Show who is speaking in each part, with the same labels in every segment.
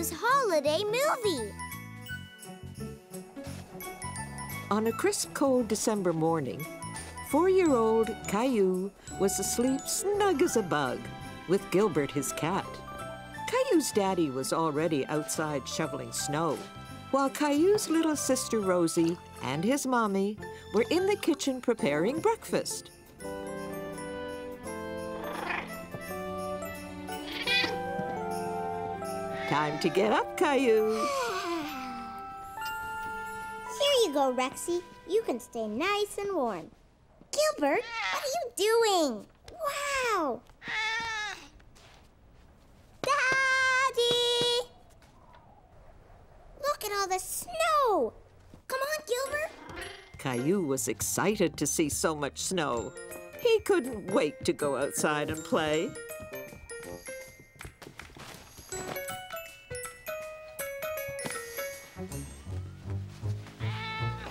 Speaker 1: Caillou's holiday movie.
Speaker 2: On a crisp, cold December morning, 4-year-old Caillou was asleep snug as a bug with Gilbert, his cat. Caillou's daddy was already outside shoveling snow, while Caillou's little sister Rosie and his mommy were in the kitchen preparing breakfast. Time to get up, Caillou.
Speaker 1: Here you go, Rexy. You can stay nice and warm. Gilbert, what are you doing? Wow! Daddy! Look at all the snow! Come on, Gilbert.
Speaker 2: Caillou was excited to see so much snow. He couldn't wait to go outside and play.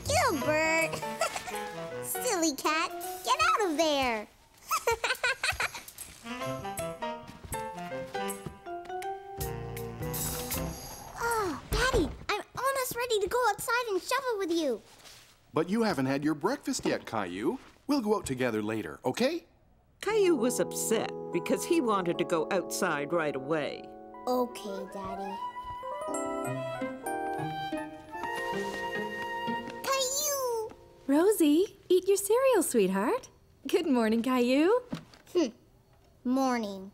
Speaker 1: Gilbert! Silly cat, get out of there! Oh, Daddy, I'm almost ready to go outside and shovel with you.
Speaker 3: But you haven't had your breakfast yet, Caillou. We'll go out together later, okay?
Speaker 2: Caillou was upset because he wanted to go outside right away.
Speaker 1: Okay, Daddy. Caillou!
Speaker 4: Rosie, eat your cereal, sweetheart. Good morning, Caillou.
Speaker 1: Morning.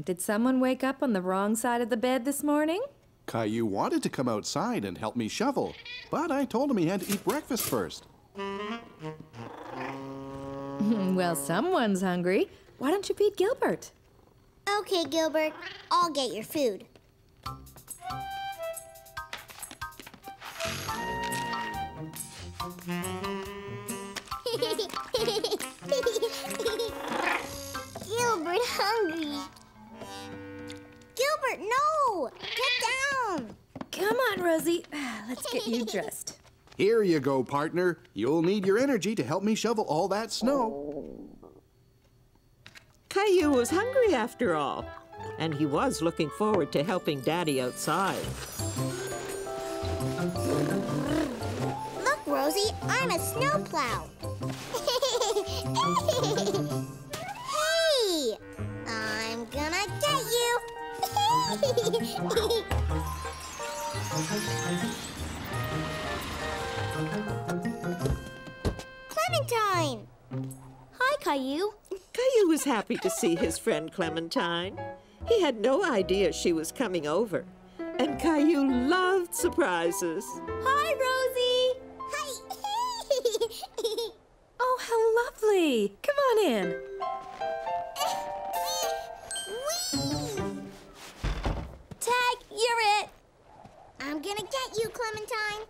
Speaker 4: Did someone wake up on the wrong side of the bed this morning?
Speaker 3: Caillou wanted to come outside and help me shovel, but I told him he had to eat breakfast first.
Speaker 4: Well, someone's hungry. Why don't you feed Gilbert?
Speaker 1: Okay, Gilbert, I'll get your food. Gilbert hungry. Gilbert, no! Get down!
Speaker 4: Come on, Rosie. Let's get you dressed.
Speaker 3: Here you go, partner. You'll need your energy to help me shovel all that snow.
Speaker 2: Caillou was hungry after all, and he was looking forward to helping Daddy outside.
Speaker 1: Look, Rosie, I'm a snowplow. Hey! I'm gonna get you. Clementine! Hi, Caillou.
Speaker 2: Caillou was happy to see his friend Clementine. He had no idea she was coming over, and Caillou loved surprises.
Speaker 1: Hi, Rosie. Hi.
Speaker 4: Oh, how lovely. Come on in.
Speaker 1: Tag, you're it. I'm gonna get you, Clementine.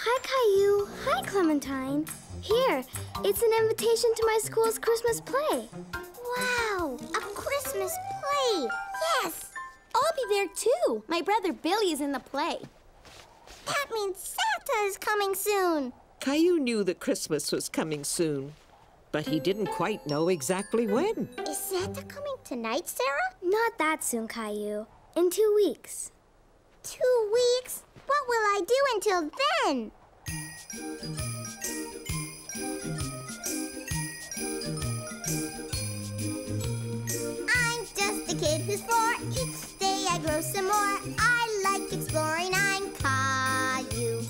Speaker 1: Hi, Caillou. Hi, Clementine. Here, it's an invitation to my school's Christmas play. Wow, a Christmas play. Yes. I'll be there, too. My brother Billy is in the play. That means Santa is coming soon.
Speaker 2: Caillou knew that Christmas was coming soon, but he didn't quite know exactly when.
Speaker 1: Is Santa coming tonight, Sarah? Not that soon, Caillou. In 2 weeks. 2 weeks? What will I do until then? I'm just a kid who's 4. Each day I grow some more. I like exploring. I'm Caillou.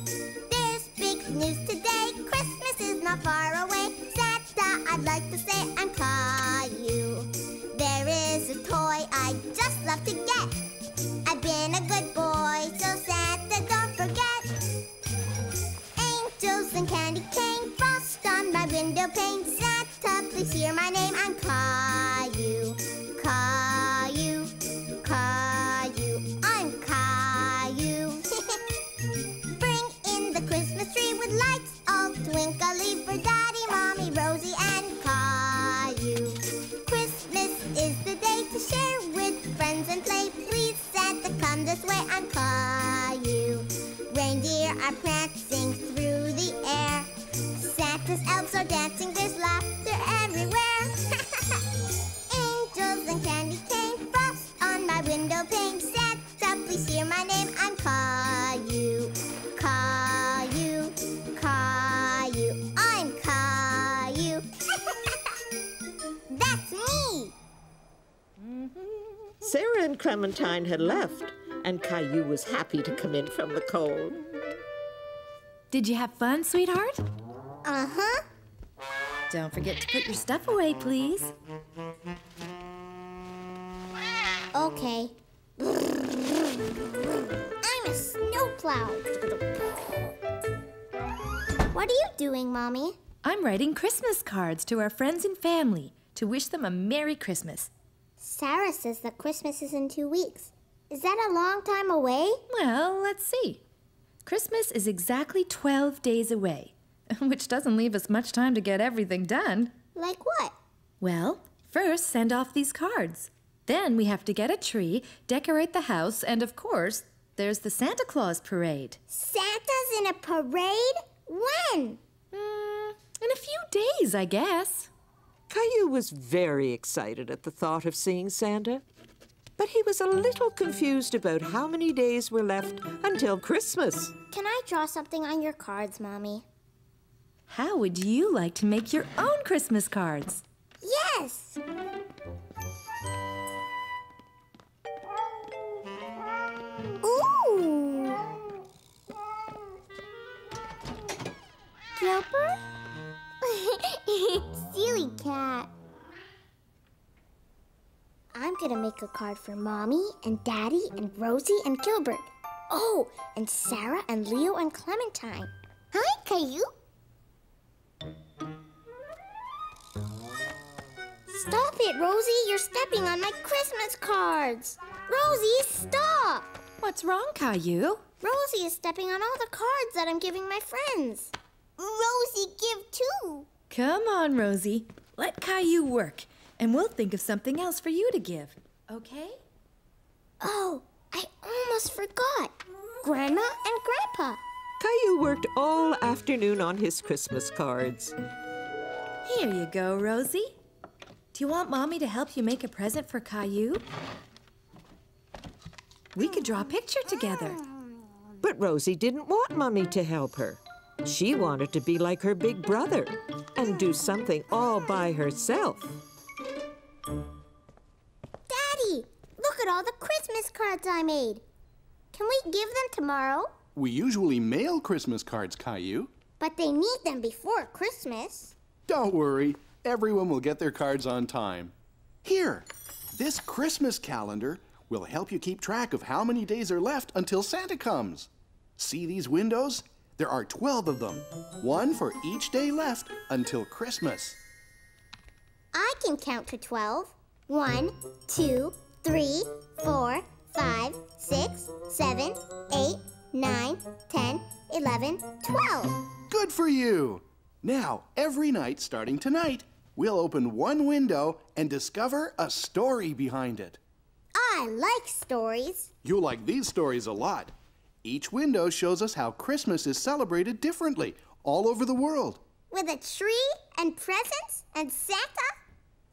Speaker 1: There's big news today. Christmas is not far away. Santa, I'd like to say I'm Caillou. There is a toy I just love to get. I've been a good boy, so Santa, don't forget. Angels and candy cane, frost on my window pane. Santa, please hear my name. I'm Caillou. Caillou, Caillou, I'm Caillou. Bring in the Christmas tree with lights all twinkly for Daddy, Mommy, Rosie, and Caillou. Christmas is the day to share with friends and play. Please, Santa, come this way. I'm Caillou. Reindeer are prancing through the air. Santa's elves are dancing. There's laughter everywhere.
Speaker 2: Clementine had left, and Caillou was happy to come in from the cold.
Speaker 4: Did you have fun, sweetheart?
Speaker 1: Uh-huh.
Speaker 4: Don't forget to put your stuff away, please.
Speaker 1: Okay. I'm a snowplow. What are you doing, Mommy?
Speaker 4: I'm writing Christmas cards to our friends and family to wish them a Merry Christmas.
Speaker 1: Sarah says that Christmas is in 2 weeks. Is that a long time away?
Speaker 4: Well, let's see. Christmas is exactly 12 days away, which doesn't leave us much time to get everything done.
Speaker 1: Like what?
Speaker 4: Well, first send off these cards. Then we have to get a tree, decorate the house, and of course, there's the Santa Claus parade.
Speaker 1: Santa's in a parade? When?
Speaker 4: In a few days, I guess.
Speaker 2: Caillou was very excited at the thought of seeing Santa, but he was a little confused about how many days were left until Christmas.
Speaker 1: Can I draw something on your cards, Mommy?
Speaker 4: How would you like to make your own Christmas cards?
Speaker 1: Yes! Ooh! Gilbert? Silly cat. I'm gonna make a card for Mommy and Daddy and Rosie and Gilbert. Oh, and Sarah and Leo and Clementine. Hi, Caillou. Stop it, Rosie. You're stepping on my Christmas cards. Rosie, stop.
Speaker 4: What's wrong, Caillou?
Speaker 1: Rosie is stepping on all the cards that I'm giving my friends. Rosie, give too.
Speaker 4: Come on, Rosie. Let Caillou work, and we'll think of something else for you to give, okay?
Speaker 1: Oh, I almost forgot. Grandma and Grandpa.
Speaker 2: Caillou worked all afternoon on his Christmas cards.
Speaker 4: Here you go, Rosie. Do you want Mommy to help you make a present for Caillou? We could draw a picture together.
Speaker 2: But Rosie didn't want Mummy to help her. She wanted to be like her big brother and do something all by herself.
Speaker 1: Daddy, look at all the Christmas cards I made. Can we give them tomorrow?
Speaker 3: We usually mail Christmas cards, Caillou.
Speaker 1: But they need them before Christmas.
Speaker 3: Don't worry. Everyone will get their cards on time. Here, this Christmas calendar will help you keep track of how many days are left until Santa comes. See these windows? There are 12 of them, one for each day left until Christmas.
Speaker 1: I can count to 12. 1, 2, 3, 4, 5, 6, 7, 8, 9, 10, 11, 12.
Speaker 3: Good for you! Now, every night starting tonight, we'll open one window and discover a story behind it.
Speaker 1: I like stories.
Speaker 3: You'll like these stories a lot. Each window shows us how Christmas is celebrated differently all over the world.
Speaker 1: With a tree and presents and Santa?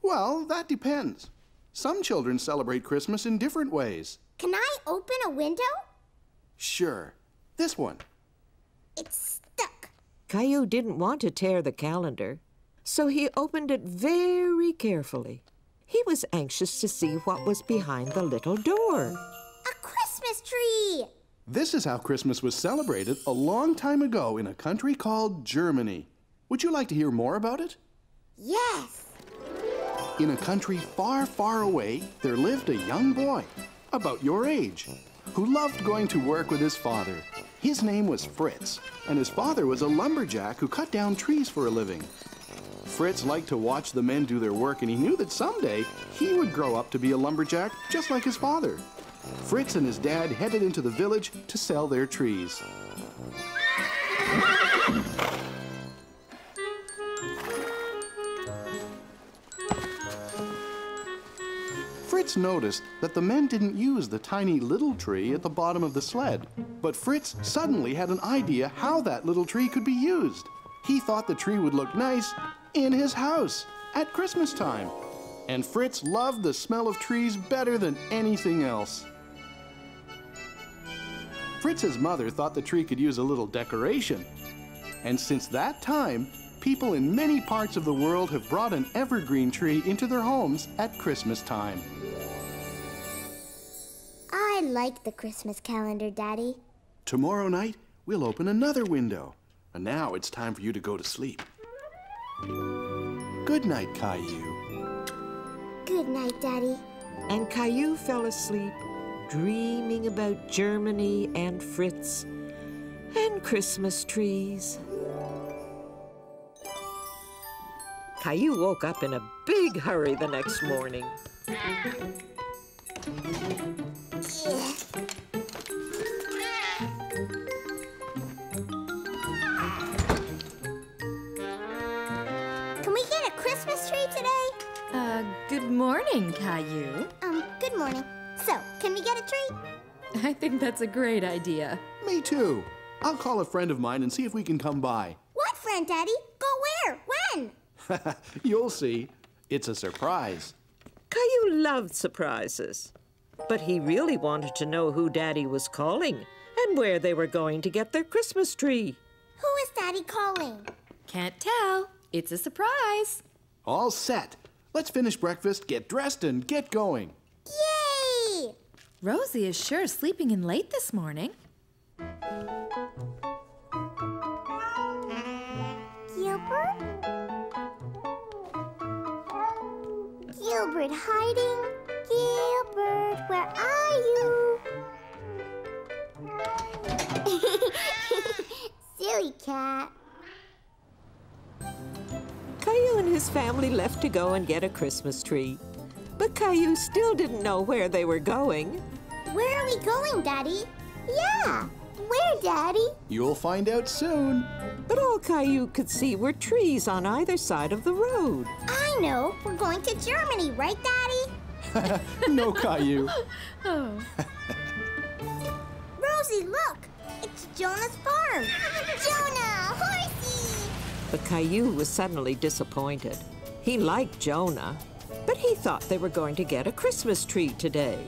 Speaker 3: Well, that depends. Some children celebrate Christmas in different ways.
Speaker 1: Can I open a window?
Speaker 3: Sure. This one.
Speaker 1: It's stuck.
Speaker 2: Caillou didn't want to tear the calendar, so he opened it very carefully. He was anxious to see what was behind the little door.
Speaker 1: A Christmas tree!
Speaker 3: This is how Christmas was celebrated a long time ago in a country called Germany. Would you like to hear more about it?
Speaker 1: Yes.
Speaker 3: In a country far, far away, there lived a young boy, about your age, who loved going to work with his father. His name was Fritz, and his father was a lumberjack who cut down trees for a living. Fritz liked to watch the men do their work, and he knew that someday he would grow up to be a lumberjack just like his father. Fritz and his dad headed into the village to sell their trees. Fritz noticed that the men didn't use the tiny little tree at the bottom of the sled. But Fritz suddenly had an idea how that little tree could be used. He thought the tree would look nice in his house at Christmas time. And Fritz loved the smell of trees better than anything else. Fritz's mother thought the tree could use a little decoration. And since that time, people in many parts of the world have brought an evergreen tree into their homes at Christmas time.
Speaker 1: like the Christmas calendar, Daddy.
Speaker 3: Tomorrow night, we'll open another window. And now it's time for you to go to sleep. Good night, Caillou.
Speaker 1: Good night, Daddy.
Speaker 2: And Caillou fell asleep, dreaming about Germany and Fritz and Christmas trees. Caillou woke up in a big hurry the next morning.
Speaker 1: Can we get a Christmas tree today?
Speaker 4: Good morning, Caillou.
Speaker 1: Good morning. So, can we get a tree?
Speaker 4: I think that's a great idea.
Speaker 3: Me too. I'll call a friend of mine and see if we can come by.
Speaker 1: What friend, Daddy? Go where? When?
Speaker 3: You'll see. It's a surprise.
Speaker 2: Caillou loved surprises, but he really wanted to know who Daddy was calling and where they were going to get their Christmas tree.
Speaker 1: Who is Daddy calling?
Speaker 4: Can't tell. It's a surprise.
Speaker 3: All set. Let's finish breakfast, get dressed, and get going.
Speaker 1: Yay!
Speaker 4: Rosie is sure sleeping in late this morning.
Speaker 1: Gilbert? Gilbert hiding? Gilbert, where are you? Silly cat.
Speaker 2: Caillou and his family left to go and get a Christmas tree. But Caillou still didn't know where they were going.
Speaker 1: Where are we going, Daddy? Yeah, where, Daddy?
Speaker 3: You'll find out soon.
Speaker 2: But all Caillou could see were trees on either side of the road.
Speaker 1: I know. We're going to Germany, right, Daddy?
Speaker 3: No, Caillou.
Speaker 4: Oh.
Speaker 1: Rosie, look! It's Jonah's farm! Jonah! Horsey!
Speaker 2: But Caillou was suddenly disappointed. He liked Jonah, but he thought they were going to get a Christmas tree today.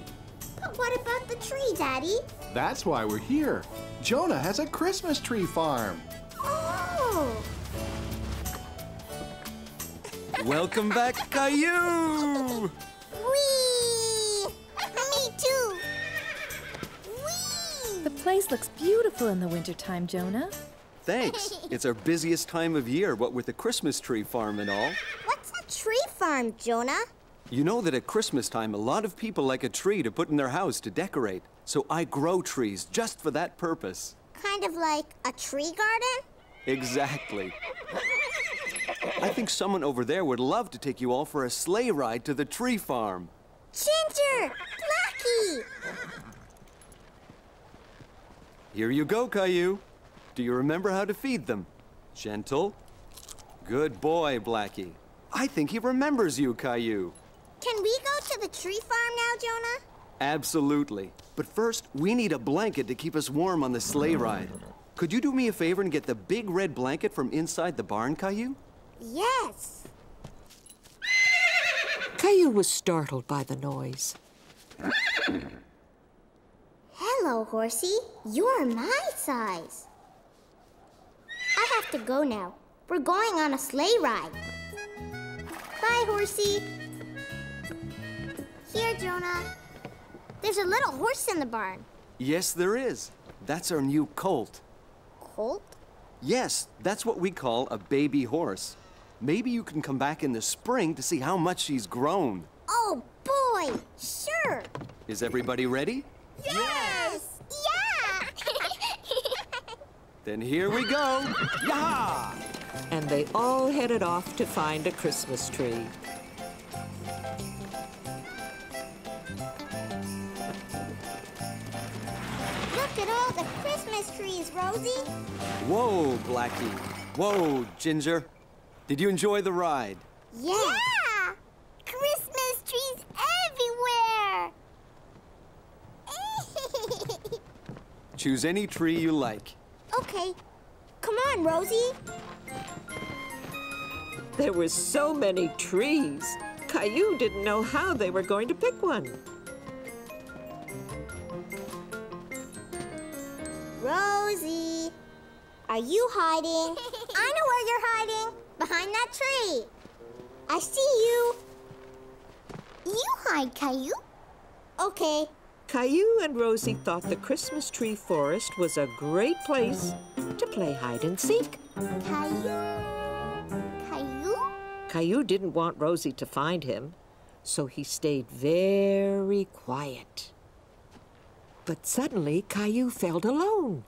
Speaker 1: But what about the tree, Daddy?
Speaker 3: That's why we're here. Jonah has a Christmas tree farm.
Speaker 1: Oh!
Speaker 5: Welcome back, Caillou!
Speaker 1: Whee! Me too! Whee!
Speaker 4: The place looks beautiful in the wintertime, Jonah.
Speaker 5: Thanks. It's our busiest time of year, what with the Christmas tree farm and all.
Speaker 1: What's a tree farm, Jonah?
Speaker 5: You know that at Christmas time, a lot of people like a tree to put in their house to decorate. So I grow trees just for that purpose.
Speaker 1: Kind of like a tree garden?
Speaker 5: Exactly. I think someone over there would love to take you all for a sleigh ride to the tree farm.
Speaker 1: Ginger! Blackie!
Speaker 5: Here you go, Caillou. Do you remember how to feed them? Gentle. Good boy, Blackie. I think he remembers you, Caillou.
Speaker 1: Can we go to the tree farm now, Jonah?
Speaker 5: Absolutely. But first, we need a blanket to keep us warm on the sleigh ride. Could you do me a favor and get the big red blanket from inside the barn, Caillou?
Speaker 1: Yes.
Speaker 2: Caillou was startled by the noise.
Speaker 1: Hello, Horsey. You're my size. I have to go now. We're going on a sleigh ride. Bye, Horsey. Here, Jonah. There's a little horse in the barn.
Speaker 5: Yes, there is. That's our new colt.
Speaker 1: Colt?
Speaker 5: Yes, that's what we call a baby horse. Maybe you can come back in the spring to see how much she's grown.
Speaker 1: Oh, boy! Sure!
Speaker 5: Is everybody ready?
Speaker 1: Yes! Yeah!
Speaker 5: Then here we go. Yah!
Speaker 2: And they all headed off to find a Christmas tree.
Speaker 1: Look at all the Christmas trees, Rosie.
Speaker 5: Whoa, Blackie. Whoa, Ginger. Did you enjoy the ride?
Speaker 1: Yeah! Christmas trees everywhere!
Speaker 5: Choose any tree you like.
Speaker 1: Okay. Come on, Rosie.
Speaker 2: There were so many trees. Caillou didn't know how they were going to pick one.
Speaker 1: Rosie, are you hiding? I know where you're hiding. Behind that tree. I see you. You hide, Caillou. Okay,
Speaker 2: Caillou and Rosie thought the Christmas tree forest was a great place to play hide and seek.
Speaker 1: Caillou? Caillou?
Speaker 2: Caillou didn't want Rosie to find him, so he stayed very quiet. But suddenly, Caillou felt alone,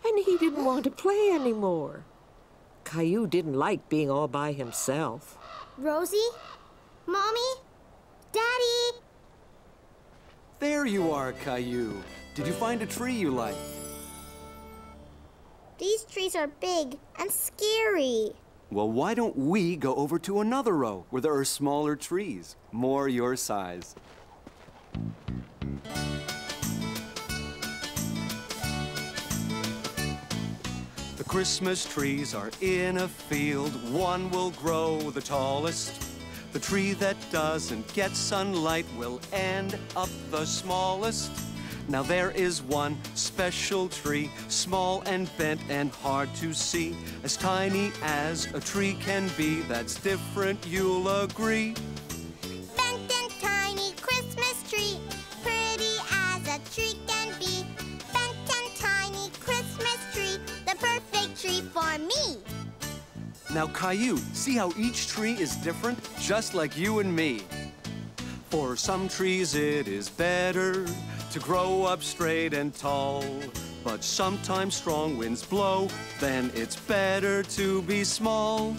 Speaker 2: and he didn't want to play anymore. Caillou didn't like being all by himself.
Speaker 1: Rosie? Mommy? Daddy?
Speaker 5: There you are, Caillou. Did you find a tree you like?
Speaker 1: These trees are big and scary.
Speaker 5: Well, why don't we go over to another row where there are smaller trees, more your size? The Christmas trees are in a field. One will grow the tallest. The tree that doesn't get sunlight will end up the smallest. Now there is one special tree, small and bent and hard to see, as tiny as a tree can be. That's different, you'll agree.
Speaker 1: Bent and tiny Christmas tree, pretty as a tree can be. Bent and tiny Christmas tree, the perfect tree for me.
Speaker 5: Now, Caillou, see how each tree is different, just like you and me. For some trees it is better to grow up straight and tall, but sometimes strong winds blow, then it's better to be small.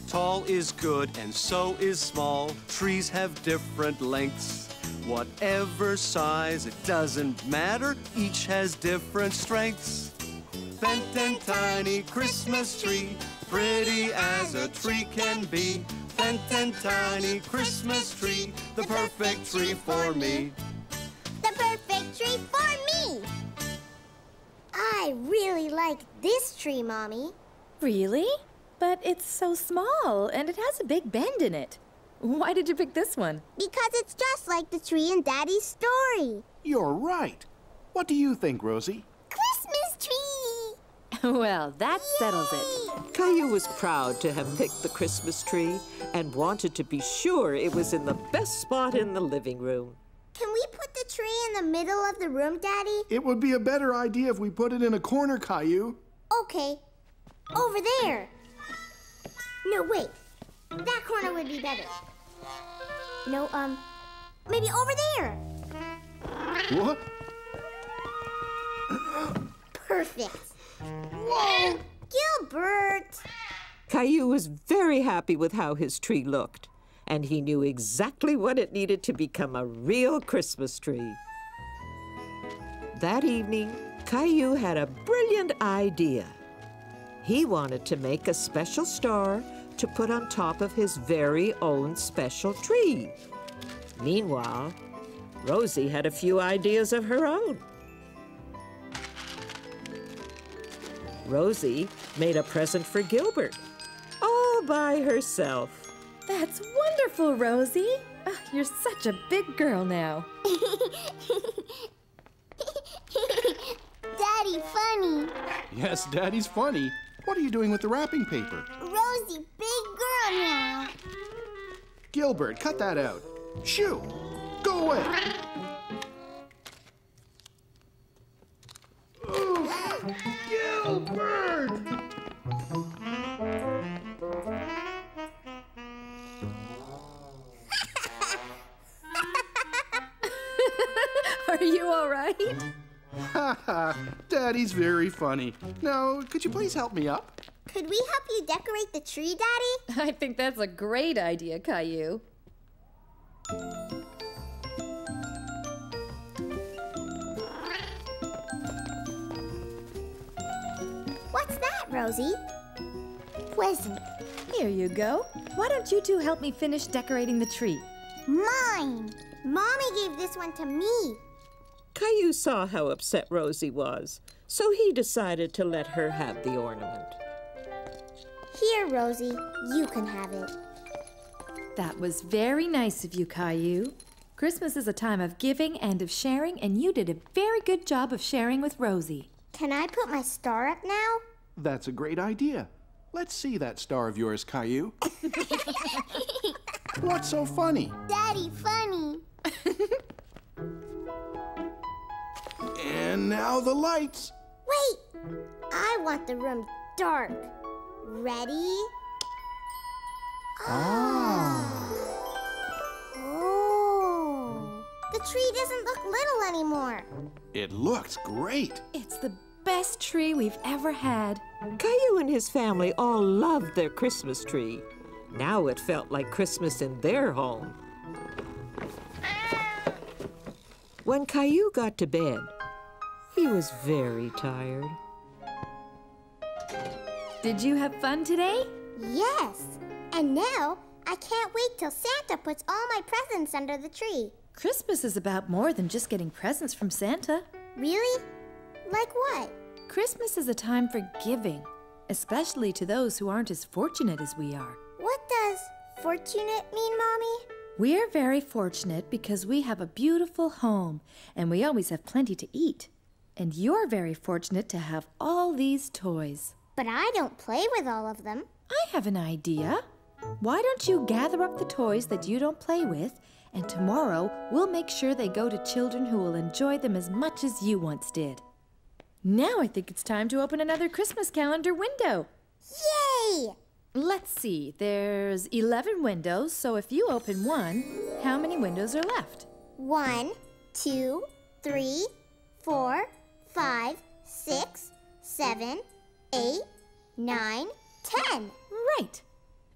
Speaker 5: Tall is good and so is small. Trees have different lengths. Whatever size, it doesn't matter, each has different strengths. Bent and tiny Christmas tree, pretty as a tree can be. Bent and tiny Christmas tree, the perfect tree for me.
Speaker 1: The perfect tree for me. I really like this tree, Mommy.
Speaker 4: Really? But it's so small, and it has a big bend in it. Why did you pick this one?
Speaker 1: Because it's just like the tree in Daddy's story.
Speaker 3: You're right. What do you think, Rosie?
Speaker 1: Christmas tree!
Speaker 4: Well, that settles it.
Speaker 2: Caillou was proud to have picked the Christmas tree and wanted to be sure it was in the best spot in the living room.
Speaker 1: Can we put the tree in the middle of the room, Daddy?
Speaker 3: It would be a better idea if we put it in a corner, Caillou.
Speaker 1: Okay. Over there. No, wait. That corner would be better. No, maybe over there.
Speaker 3: What?
Speaker 1: Perfect.
Speaker 3: Whoa!
Speaker 1: Gilbert!
Speaker 2: Caillou was very happy with how his tree looked, and he knew exactly what it needed to become a real Christmas tree. That evening, Caillou had a brilliant idea. He wanted to make a special star to put on top of his very own special tree. Meanwhile, Rosie had a few ideas of her own. Rosie made a present for Gilbert, all by herself.
Speaker 4: That's wonderful, Rosie. You're such a big girl now.
Speaker 1: Daddy, funny.
Speaker 3: Yes, Daddy's funny. What are you doing with the wrapping paper?
Speaker 1: Rosie, big girl now.
Speaker 3: Gilbert, cut that out. Shoo! Go away! Ooh, Gilbert!
Speaker 4: Are you all right?
Speaker 3: Ha ha! Daddy's very funny. Now, could you please help me up?
Speaker 1: Could we help you decorate the tree, Daddy?
Speaker 4: I think that's a great idea, Caillou.
Speaker 1: What's that, Rosie? Present.
Speaker 4: Here you go. Why don't you two help me finish decorating the tree?
Speaker 1: Mine. Mommy gave this one to me.
Speaker 2: Caillou saw how upset Rosie was, so he decided to let her have the ornament.
Speaker 1: Here, Rosie, you can have it.
Speaker 4: That was very nice of you, Caillou. Christmas is a time of giving and of sharing, and you did a very good job of sharing with Rosie.
Speaker 1: Can I put my star up now?
Speaker 3: That's a great idea. Let's see that star of yours, Caillou. What's so funny?
Speaker 1: Daddy, funny.
Speaker 3: And now the lights.
Speaker 1: Wait! I want the room dark. Ready? Oh. The tree doesn't look little anymore.
Speaker 3: It looks great.
Speaker 4: It's the best tree we've ever had.
Speaker 2: Caillou and his family all loved their Christmas tree. Now it felt like Christmas in their home. When Caillou got to bed, he was very tired.
Speaker 4: Did you have fun today?
Speaker 1: Yes. And now I can't wait till Santa puts all my presents under the tree.
Speaker 4: Christmas is about more than just getting presents from Santa.
Speaker 1: Really? Like what?
Speaker 4: Christmas is a time for giving, especially to those who aren't as fortunate as we are.
Speaker 1: What does fortunate mean, Mommy?
Speaker 4: We're very fortunate because we have a beautiful home and we always have plenty to eat. And you're very fortunate to have all these toys.
Speaker 1: But I don't play with all of them.
Speaker 4: I have an idea. Why don't you gather up the toys that you don't play with, and tomorrow we'll make sure they go to children who will enjoy them as much as you once did. Now I think it's time to open another Christmas calendar window.
Speaker 1: Yay!
Speaker 4: Let's see, there's 11 windows, so if you open one, how many windows are left?
Speaker 1: 1, 2, 3, 4, 5, 6, 7, 8, 9, 10.
Speaker 4: Right.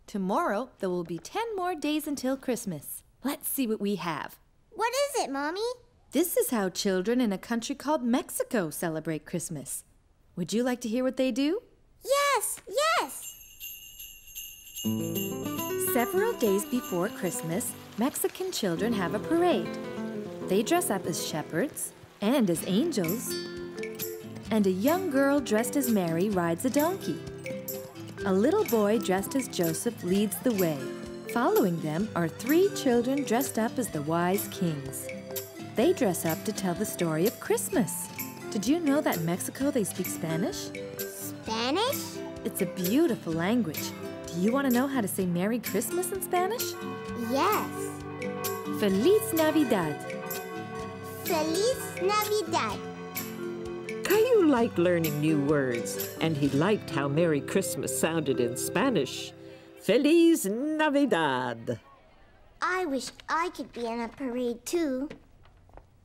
Speaker 4: Tomorrow, there will be 10 more days until Christmas. Let's see what we have.
Speaker 1: What is it, Mommy?
Speaker 4: This is how children in a country called Mexico celebrate Christmas. Would you like to hear what they do?
Speaker 1: Yes, yes!
Speaker 4: Several days before Christmas, Mexican children have a parade. They dress up as shepherds and as angels. And a young girl dressed as Mary rides a donkey. A little boy dressed as Joseph leads the way. Following them are 3 children dressed up as the wise kings. They dress up to tell the story of Christmas. Did you know that in Mexico they speak Spanish?
Speaker 1: Spanish?
Speaker 4: It's a beautiful language. Do you want to know how to say Merry Christmas in Spanish?
Speaker 1: Yes.
Speaker 4: Feliz Navidad.
Speaker 1: Feliz Navidad.
Speaker 2: Caillou liked learning new words, and he liked how Merry Christmas sounded in Spanish. Feliz Navidad.
Speaker 1: I wish I could be in a parade too.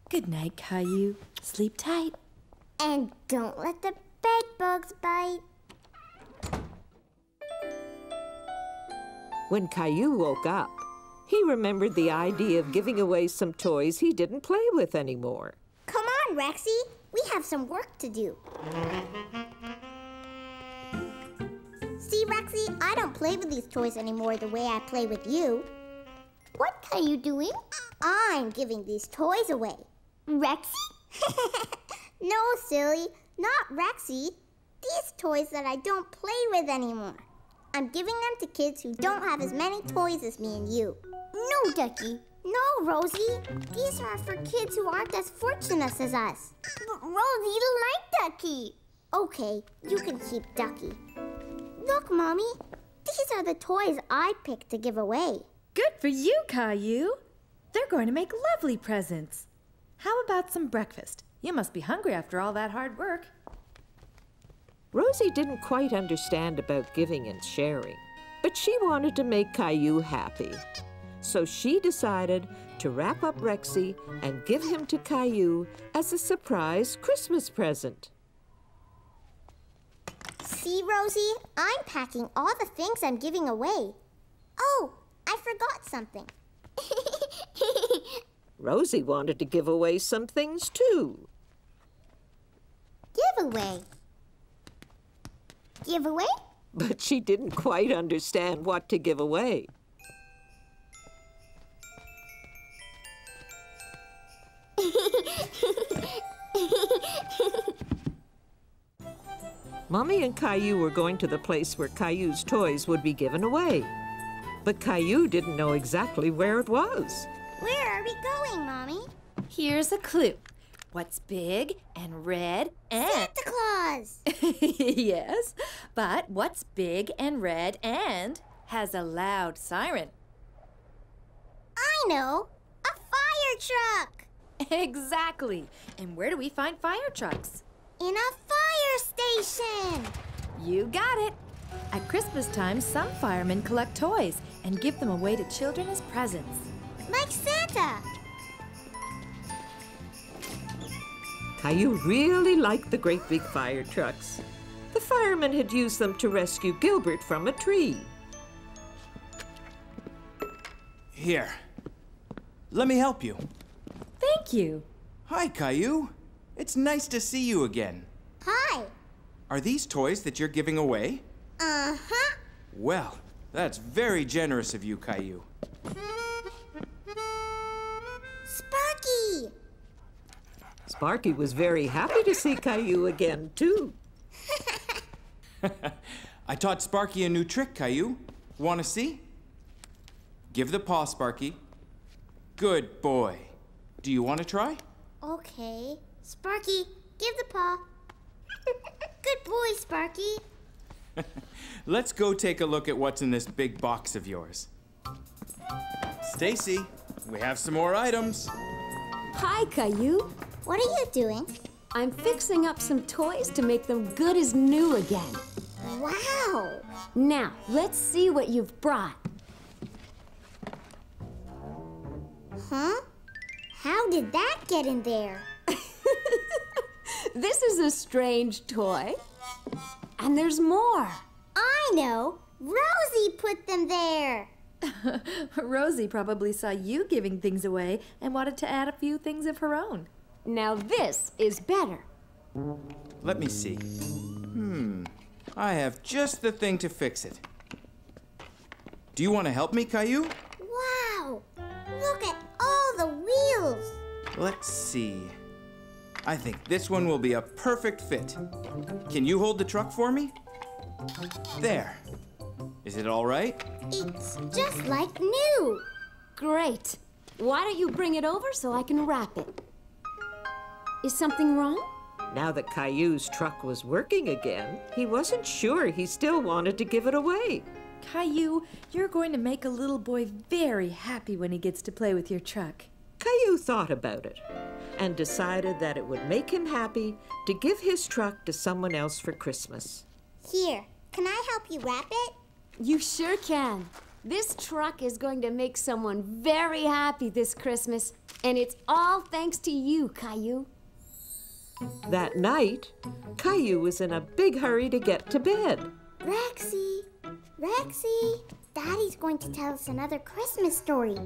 Speaker 4: Good night, Caillou. Sleep tight.
Speaker 1: And don't let the bed bugs bite.
Speaker 2: When Caillou woke up, he remembered the idea of giving away some toys he didn't play with anymore.
Speaker 1: Come on, Rexy. We have some work to do. See, Rexy, I don't play with these toys anymore the way I play with you. What are you doing? I'm giving these toys away. Rexy? No, silly, not Rexy. These toys that I don't play with anymore. I'm giving them to kids who don't have as many toys as me and you. No, Ducky. No, Rosie. These are for kids who aren't as fortunate as us. But Rosie, you like Ducky. Okay, you can keep Ducky. Look, Mommy. These are the toys I picked to give away.
Speaker 4: Good for you, Caillou. They're going to make lovely presents. How about some breakfast? You must be hungry after all that hard work.
Speaker 2: Rosie didn't quite understand about giving and sharing, but she wanted to make Caillou happy. So she decided to wrap up Rexy and give him to Caillou as a surprise Christmas present.
Speaker 1: See, Rosie? I'm packing all the things I'm giving away. Oh, I forgot something.
Speaker 2: Rosie wanted to give away some things too.
Speaker 1: Giveaway. Giveaway?
Speaker 2: But she didn't quite understand what to give away. Mommy and Caillou were going to the place where Caillou's toys would be given away. But Caillou didn't know exactly where it was.
Speaker 1: Where are we going, Mommy?
Speaker 4: Here's a clue. What's big and red and...
Speaker 1: Santa Claus!
Speaker 4: Yes, but what's big and red and has a loud siren?
Speaker 1: I know! A fire truck!
Speaker 4: Exactly. And where do we find fire trucks?
Speaker 1: In a fire station!
Speaker 4: You got it. At Christmas time, some firemen collect toys and give them away to children as presents.
Speaker 1: Like Santa!
Speaker 2: Caillou really liked the great big fire trucks. The firemen had used them to rescue Gilbert from a tree.
Speaker 6: Here. Let me help you.
Speaker 4: Thank you.
Speaker 6: Hi, Caillou. It's nice to see you again.
Speaker 1: Hi!
Speaker 6: Are these toys that you're giving away?
Speaker 1: Uh-huh.
Speaker 6: Well, that's very generous of you, Caillou.
Speaker 1: Sparky!
Speaker 2: Sparky was very happy to see Caillou again, too.
Speaker 6: I taught Sparky a new trick, Caillou. Want to see? Give the paw, Sparky. Good boy. Do you want to try?
Speaker 1: Okay. Sparky, give the paw. Good boy, Sparky.
Speaker 6: Let's go take a look at what's in this big box of yours. Stacy, we have some more items.
Speaker 7: Hi, Caillou.
Speaker 1: What are you doing?
Speaker 7: I'm fixing up some toys to make them good as new again.
Speaker 1: Wow!
Speaker 7: Now, let's see what you've brought.
Speaker 1: Huh? How did that get in there?
Speaker 7: This is a strange toy. And there's more.
Speaker 1: I know! Rosie put them there!
Speaker 4: Rosie probably saw you giving things away and wanted to add a few things of her own.
Speaker 7: Now this is better.
Speaker 6: Let me see. I have just the thing to fix it. Do you want to help me, Caillou?
Speaker 1: Wow! Look at all the wheels!
Speaker 6: Let's see. I think this one will be a perfect fit. Can you hold the truck for me? There. Is it all right?
Speaker 1: It's just like new!
Speaker 7: Great. Why don't you bring it over so I can wrap it? Is something wrong?
Speaker 2: Now that Caillou's truck was working again, he wasn't sure he still wanted to give it away.
Speaker 4: Caillou, you're going to make a little boy very happy when he gets to play with your truck.
Speaker 2: Caillou thought about it and decided that it would make him happy to give his truck to someone else for Christmas.
Speaker 1: Here, can I help you wrap it?
Speaker 7: You sure can. This truck is going to make someone very happy this Christmas, and it's all thanks to you, Caillou.
Speaker 2: That night, Caillou was in a big hurry to get to bed.
Speaker 1: Rexy! Rexy! Daddy's going to tell us another Christmas story.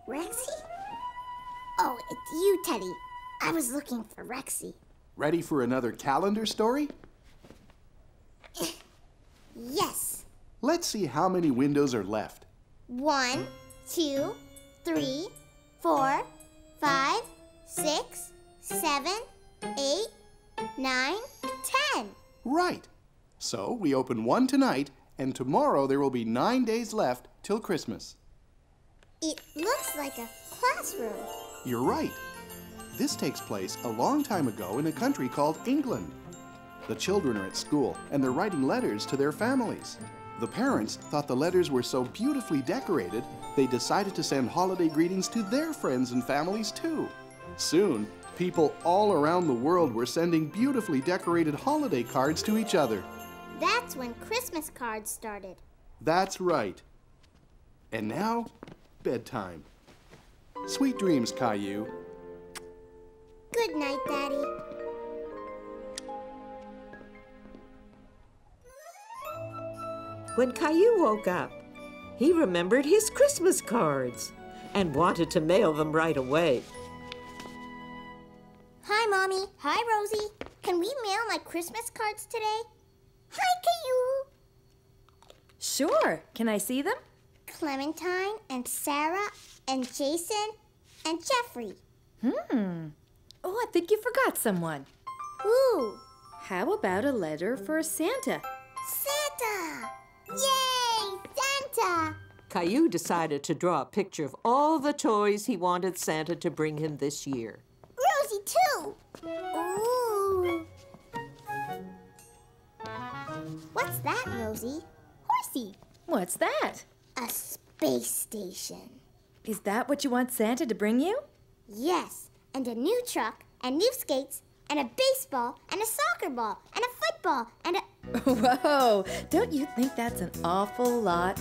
Speaker 1: Rexy? Oh, it's you, Teddy. I was looking for Rexy.
Speaker 3: Ready for another calendar story?
Speaker 1: Yes.
Speaker 3: Let's see how many windows are left.
Speaker 1: 1, 2, 3, 4, 5, 6, 7, 8, 9, 10.
Speaker 3: Right. So we open one tonight, and tomorrow there will be 9 days left till Christmas.
Speaker 1: It looks like a classroom.
Speaker 3: You're right. This takes place a long time ago in a country called England. The children are at school, and they're writing letters to their families. The parents thought the letters were so beautifully decorated, they decided to send holiday greetings to their friends and families too. Soon, people all around the world were sending beautifully decorated holiday cards to each other.
Speaker 1: That's when Christmas cards started.
Speaker 3: That's right. And now, bedtime. Sweet dreams, Caillou.
Speaker 1: Good night, Daddy.
Speaker 2: When Caillou woke up, he remembered his Christmas cards and wanted to mail them right away.
Speaker 1: Hi, Mommy. Hi, Rosie. Can we mail my Christmas cards today? Hi, Caillou.
Speaker 4: Sure. Can I see them?
Speaker 1: Clementine and Sarah and Jason and Jeffrey.
Speaker 4: Oh, I think you forgot someone.
Speaker 1: Who?
Speaker 4: How about a letter for Santa?
Speaker 1: Santa! Yay! Santa!
Speaker 2: Caillou decided to draw a picture of all the toys he wanted Santa to bring him this year.
Speaker 1: Rosie, too! Ooh! What's that, Rosie? Horsey.
Speaker 4: What's that?
Speaker 1: A space station.
Speaker 4: Is that what you want Santa to bring you?
Speaker 1: Yes, and a new truck, and new skates, and a baseball, and a soccer ball, and a football, and a...
Speaker 4: Whoa! Don't you think that's an awful lot?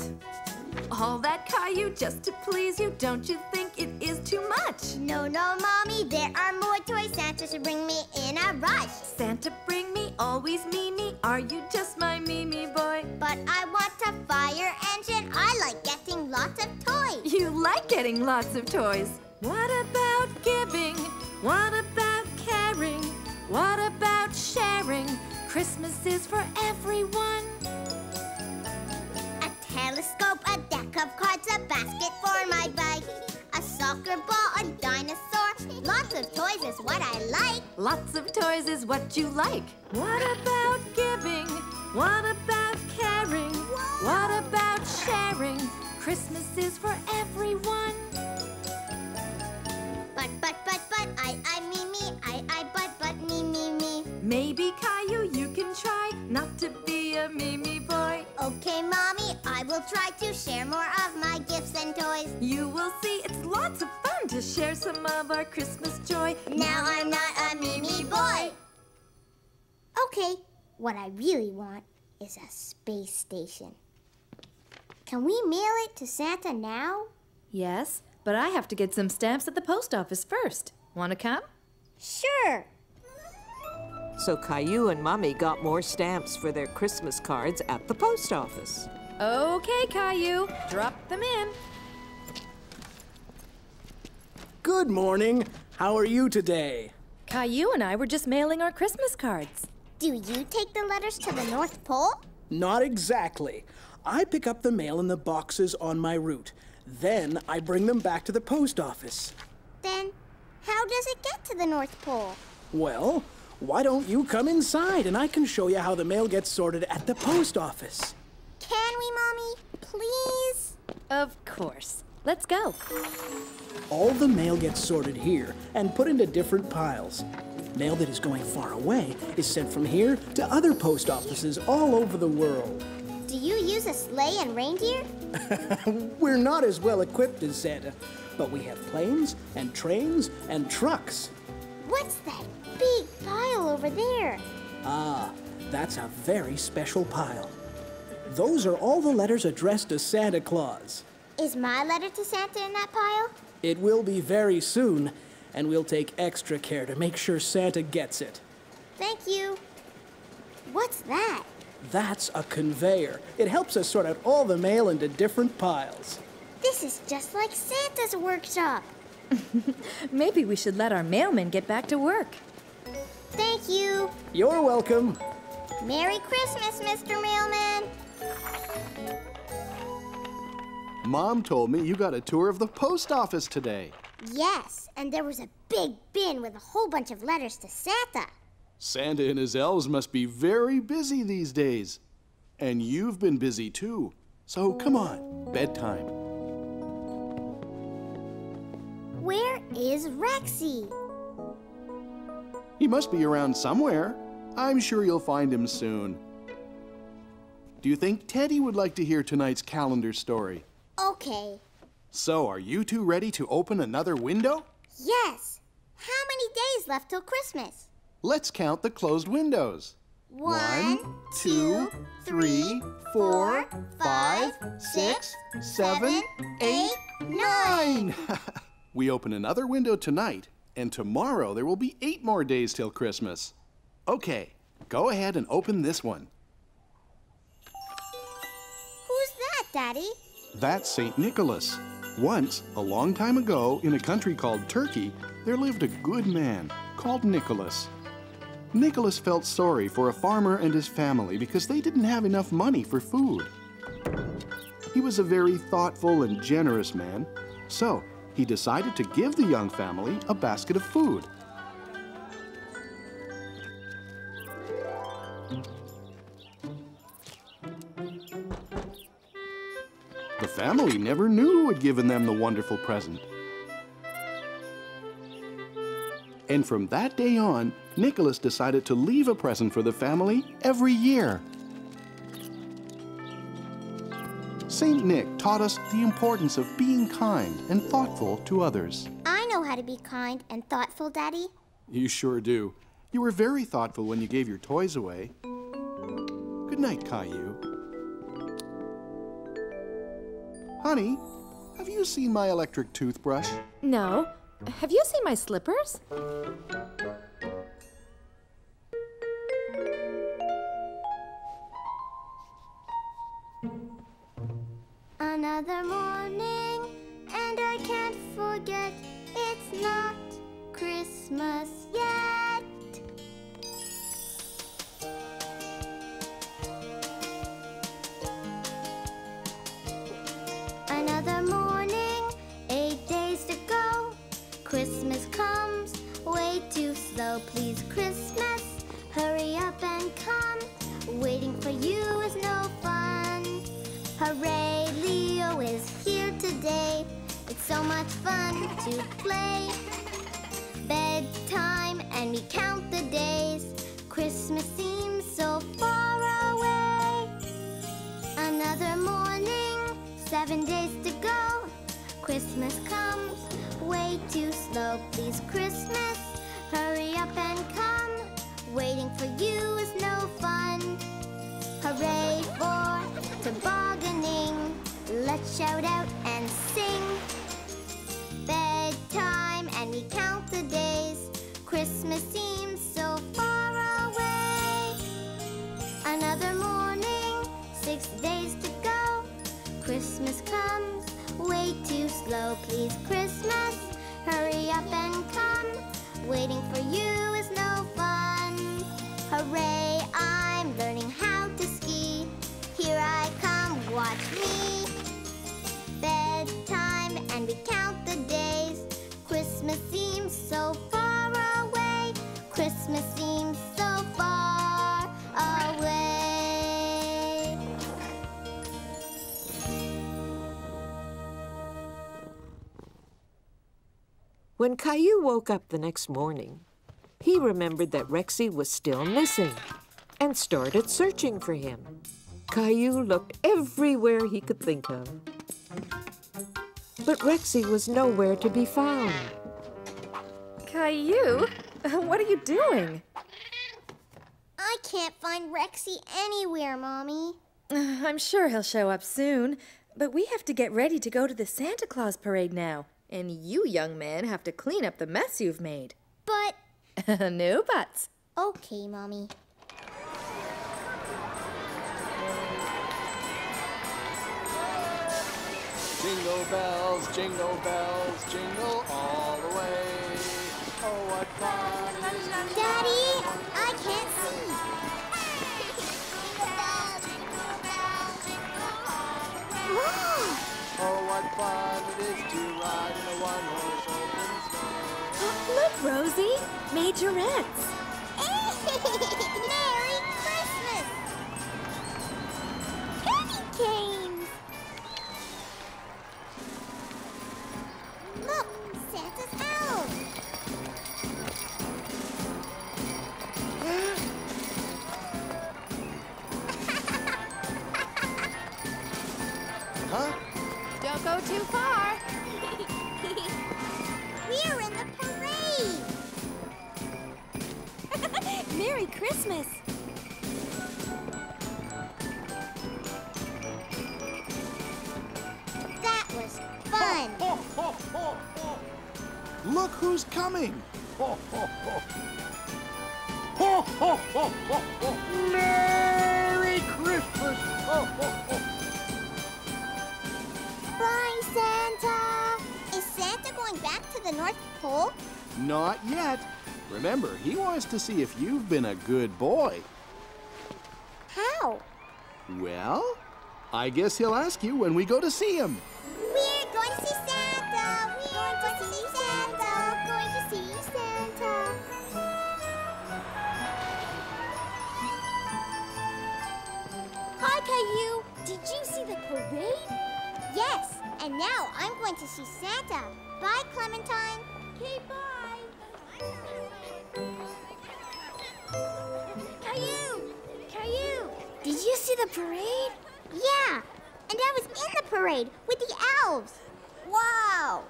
Speaker 8: All that, Caillou, just to please you. Don't you think it is too much?
Speaker 1: No, Mommy, there are more toys. Santa should bring me in a rush.
Speaker 8: Santa, bring me, always me. Are you just my Mimi boy?
Speaker 1: But I want a fire engine. I like getting lots of toys.
Speaker 8: You like getting lots of toys. What about giving? What about caring? What about sharing? Christmas is for everyone.
Speaker 1: A telescope, a deck of cards, a basket for my bike, a soccer ball, a dinosaur. Lots of toys is what I like.
Speaker 8: Lots of toys is what you like. What about giving? What about caring? What about sharing? Christmas is for everyone.
Speaker 1: Me.
Speaker 8: Maybe, Caillou, you can try not to be a Mimi boy.
Speaker 1: Okay, Mommy, I will try to share more of my gifts and toys.
Speaker 8: You will see it's lots of fun to share some of our Christmas joy.
Speaker 1: Now I'm not a Mimi boy. Okay, what I really want is a space station. Can we mail it to Santa now?
Speaker 4: Yes, but I have to get some stamps at the post office first. Want to come?
Speaker 1: Sure.
Speaker 2: So Caillou and Mommy got more stamps for their Christmas cards at the post office.
Speaker 4: Okay, Caillou, drop them in.
Speaker 9: Good morning. How are you today?
Speaker 4: Caillou and I were just mailing our Christmas cards.
Speaker 1: Do you take the letters to the North Pole?
Speaker 9: Not exactly. I pick up the mail in the boxes on my route. Then I bring them back to the post office.
Speaker 1: Then how does it get to the North Pole?
Speaker 9: Well, why don't you come inside and I can show you how the mail gets sorted at the post office.
Speaker 1: Can we, Mommy? Please?
Speaker 4: Of course. Let's go.
Speaker 9: All the mail gets sorted here and put into different piles. Mail that is going far away is sent from here to other post offices all over the world.
Speaker 1: Do you use a sleigh and reindeer?
Speaker 9: We're not as well equipped as Santa, but we have planes and trains and trucks.
Speaker 1: What's that big pile over there?
Speaker 9: Ah, that's a very special pile. Those are all the letters addressed to Santa Claus.
Speaker 1: Is my letter to Santa in that pile?
Speaker 9: It will be very soon, and we'll take extra care to make sure Santa gets it.
Speaker 1: Thank you. What's that?
Speaker 9: That's a conveyor. It helps us sort out all the mail into different piles.
Speaker 1: This is just like Santa's workshop.
Speaker 4: Maybe we should let our mailman get back to work.
Speaker 1: Thank you.
Speaker 9: You're welcome.
Speaker 1: Merry Christmas, Mr. Mailman.
Speaker 3: Mom told me you got a tour of the post office today.
Speaker 1: Yes, and there was a big bin with a whole bunch of letters to Santa.
Speaker 3: Santa and his elves must be very busy these days. And you've been busy too. So come on, bedtime.
Speaker 1: Where is Rexy?
Speaker 3: He must be around somewhere. I'm sure you'll find him soon. Do you think Teddy would like to hear tonight's calendar story?
Speaker 1: Okay.
Speaker 3: So, are you two ready to open another window?
Speaker 1: Yes. How many days left till Christmas?
Speaker 3: Let's count the closed windows.
Speaker 1: 1, 2, 3, 4, 5, 6, 7, 8, 9.
Speaker 3: We open another window tonight, and tomorrow there will be 8 more days till Christmas. Okay, go ahead and open this one.
Speaker 1: Who's that, Daddy?
Speaker 3: That's St. Nicholas. Once, a long time ago, in a country called Turkey, there lived a good man called Nicholas. Nicholas felt sorry for a farmer and his family because they didn't have enough money for food. He was a very thoughtful and generous man, so he decided to give the young family a basket of food. The family never knew who had given them the wonderful present. And from that day on, Nicholas decided to leave a present for the family every year. Saint Nick taught us the importance of being kind and thoughtful to others.
Speaker 1: I know how to be kind and thoughtful, Daddy.
Speaker 3: You sure do. You were very thoughtful when you gave your toys away. Good night, Caillou. Honey, have you seen my electric toothbrush?
Speaker 4: No. Have you seen my slippers?
Speaker 1: Another morning, and I can't forget it's not Christmas yet. Another morning, 8 days to go. Christmas comes way too slow. Please, Christmas, hurry up and come. Waiting for you is no fun. Hooray, Leo is here today. It's so much fun to play. Bedtime and we count the days. Christmas seems so far away. Another morning, 7 days to go. Christmas comes way too slow. Please, Christmas, hurry up and come. Waiting for you is no fun. Hooray for tobogganing. Let's shout out and sing. Bedtime and we count the days. Christmas seems so far away. Another morning, 6 days to go. Christmas comes way too slow. Please, Christmas, hurry up and come. Waiting for you is no fun. Hooray, I'm learning how to ski. Here I come, watch me. Bedtime and we count the days. Christmas seems so far away. Christmas seems so far away.
Speaker 2: When Caillou woke up the next morning, he remembered that Rexy was still missing and started searching for him. Caillou looked everywhere he could think of. But Rexy was nowhere to be found.
Speaker 4: Caillou, what are you doing?
Speaker 1: I can't find Rexy anywhere, Mommy.
Speaker 4: I'm sure he'll show up soon, but we have to get ready to go to the Santa Claus parade now. And you, young man, have to clean up the mess you've made.
Speaker 1: But...
Speaker 4: No buts.
Speaker 1: Okay, Mommy.
Speaker 3: Jingle bells, jingle all the way. Oh, what fun it is.
Speaker 1: Daddy, I can't see. Whoa!
Speaker 3: Oh, what fun it is to ride in a one-horse open sleigh.
Speaker 4: Look, Rosie, majorettes.
Speaker 1: Merry Christmas! Candy canes! Look, Santa's elves!
Speaker 3: Huh?
Speaker 8: Don't go too far.
Speaker 1: We're in the parade!
Speaker 8: Merry Christmas.
Speaker 1: That was fun!
Speaker 3: Look who's coming! Merry Christmas!
Speaker 1: Bye, Santa! Is Santa going back to the North Pole?
Speaker 3: Not yet. Remember, he wants to see if you've been a good boy.
Speaker 1: How?
Speaker 3: Well, I guess he'll ask you when we go to see him.
Speaker 1: We're going to see Santa! We're going to see Santa! Going to see Santa! Hi, Caillou! Did you see the parade? Yes, and now I'm going to see Santa. Bye, Clementine. Okay, bye. Caillou! Caillou! Did you see the parade? Yeah, and I was in the parade with the elves. Wow!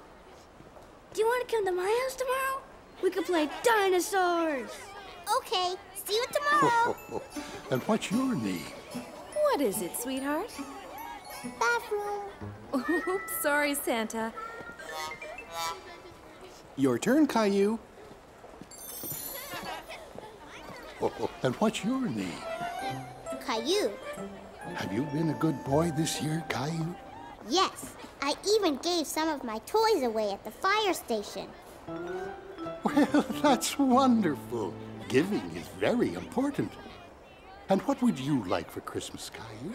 Speaker 10: Do you want to come to my house tomorrow? We could play dinosaurs.
Speaker 1: Okay, see you tomorrow.
Speaker 11: And what's your name?
Speaker 4: What is it, sweetheart?
Speaker 1: Bathroom.
Speaker 4: Oops, sorry, Santa.
Speaker 3: Your turn, Caillou.
Speaker 11: And what's your name?
Speaker 1: Caillou.
Speaker 11: Have you been a good boy this year, Caillou?
Speaker 1: Yes, I even gave some of my toys away at the fire station.
Speaker 11: Well, that's wonderful. Giving is very important. And what would you like for Christmas, Caillou?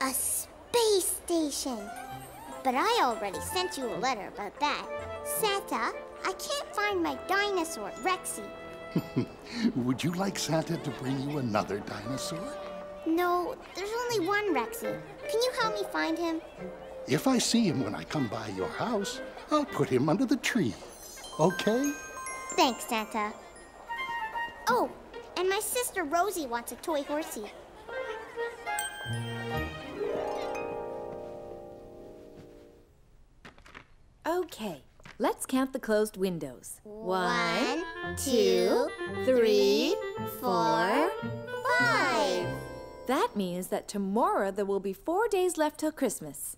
Speaker 1: A space station. But I already sent you a letter about that. Santa, I can't find my dinosaur, Rexy.
Speaker 11: Would you like Santa to bring you another dinosaur?
Speaker 1: No, there's only one Rexy. Can you help me find him?
Speaker 11: If I see him when I come by your house, I'll put him under the tree. Okay?
Speaker 1: Thanks, Santa. Oh, and my sister Rosie wants a toy horsey.
Speaker 4: Okay, let's count the closed windows.
Speaker 1: 1, 2, 3, 4, 5.
Speaker 4: That means that tomorrow there will be 4 days left till Christmas.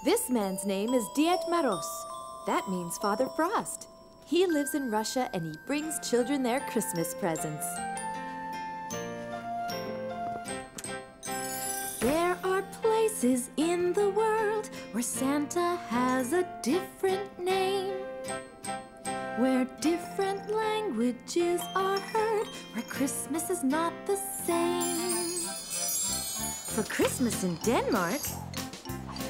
Speaker 4: This man's name is Diet Maros. That means Father Frost. He lives in Russia and he brings children their Christmas presents. There are places in the world where Santa has a different name, where different languages are heard, where Christmas is not the same. For Christmas in Denmark,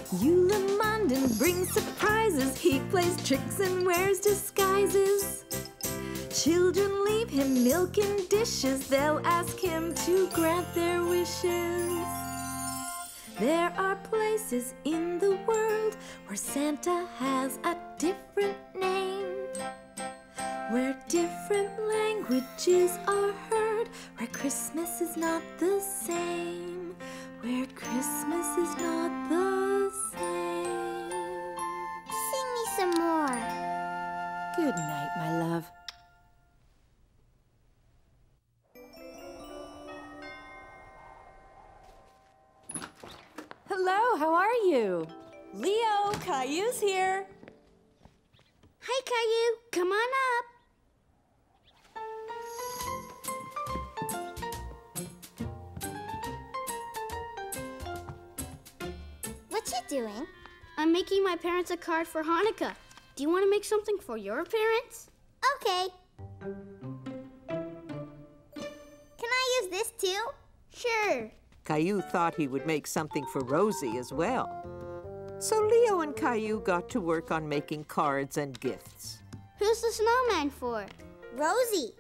Speaker 4: Julemanden brings surprises. He plays tricks and wears disguises. Children leave him milk in dishes. They'll ask him to grant their wishes. There are places in the world where Santa has a different name, where different languages are heard, where Christmas is not the same, where Christmas is not the same.
Speaker 1: Sing me some more.
Speaker 4: Good night, my love. Hello, how are you?
Speaker 8: Leo, Caillou's here.
Speaker 10: Hi, Caillou. Come on up.
Speaker 1: What you doing?
Speaker 10: I'm making my parents a card for Hanukkah. Do you want to make something for your parents?
Speaker 1: Okay. Can I use this too?
Speaker 10: Sure.
Speaker 2: Caillou thought he would make something for Rosie as well. So Leo and Caillou got to work on making cards and gifts.
Speaker 10: Who's the snowman for?
Speaker 1: Rosie.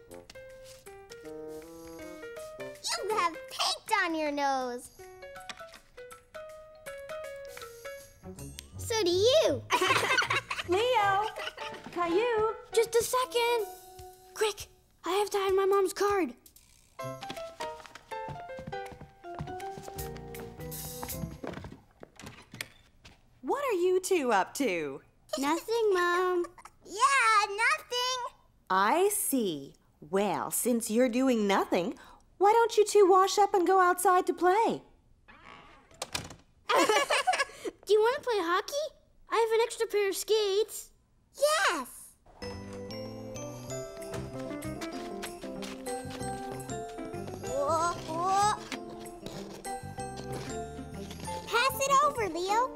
Speaker 1: You have paint on your nose. So do you.
Speaker 8: Leo, Caillou.
Speaker 10: Just a second. Quick, I have to hide my mom's card.
Speaker 8: What are you two up to?
Speaker 10: Nothing, Mom.
Speaker 1: Yeah, nothing.
Speaker 8: I see. Well, since you're doing nothing, why don't you two wash up and go outside to play?
Speaker 10: Do you want to play hockey? I have an extra pair of skates.
Speaker 1: Yes. Whoa, whoa. Pass it over, Leo.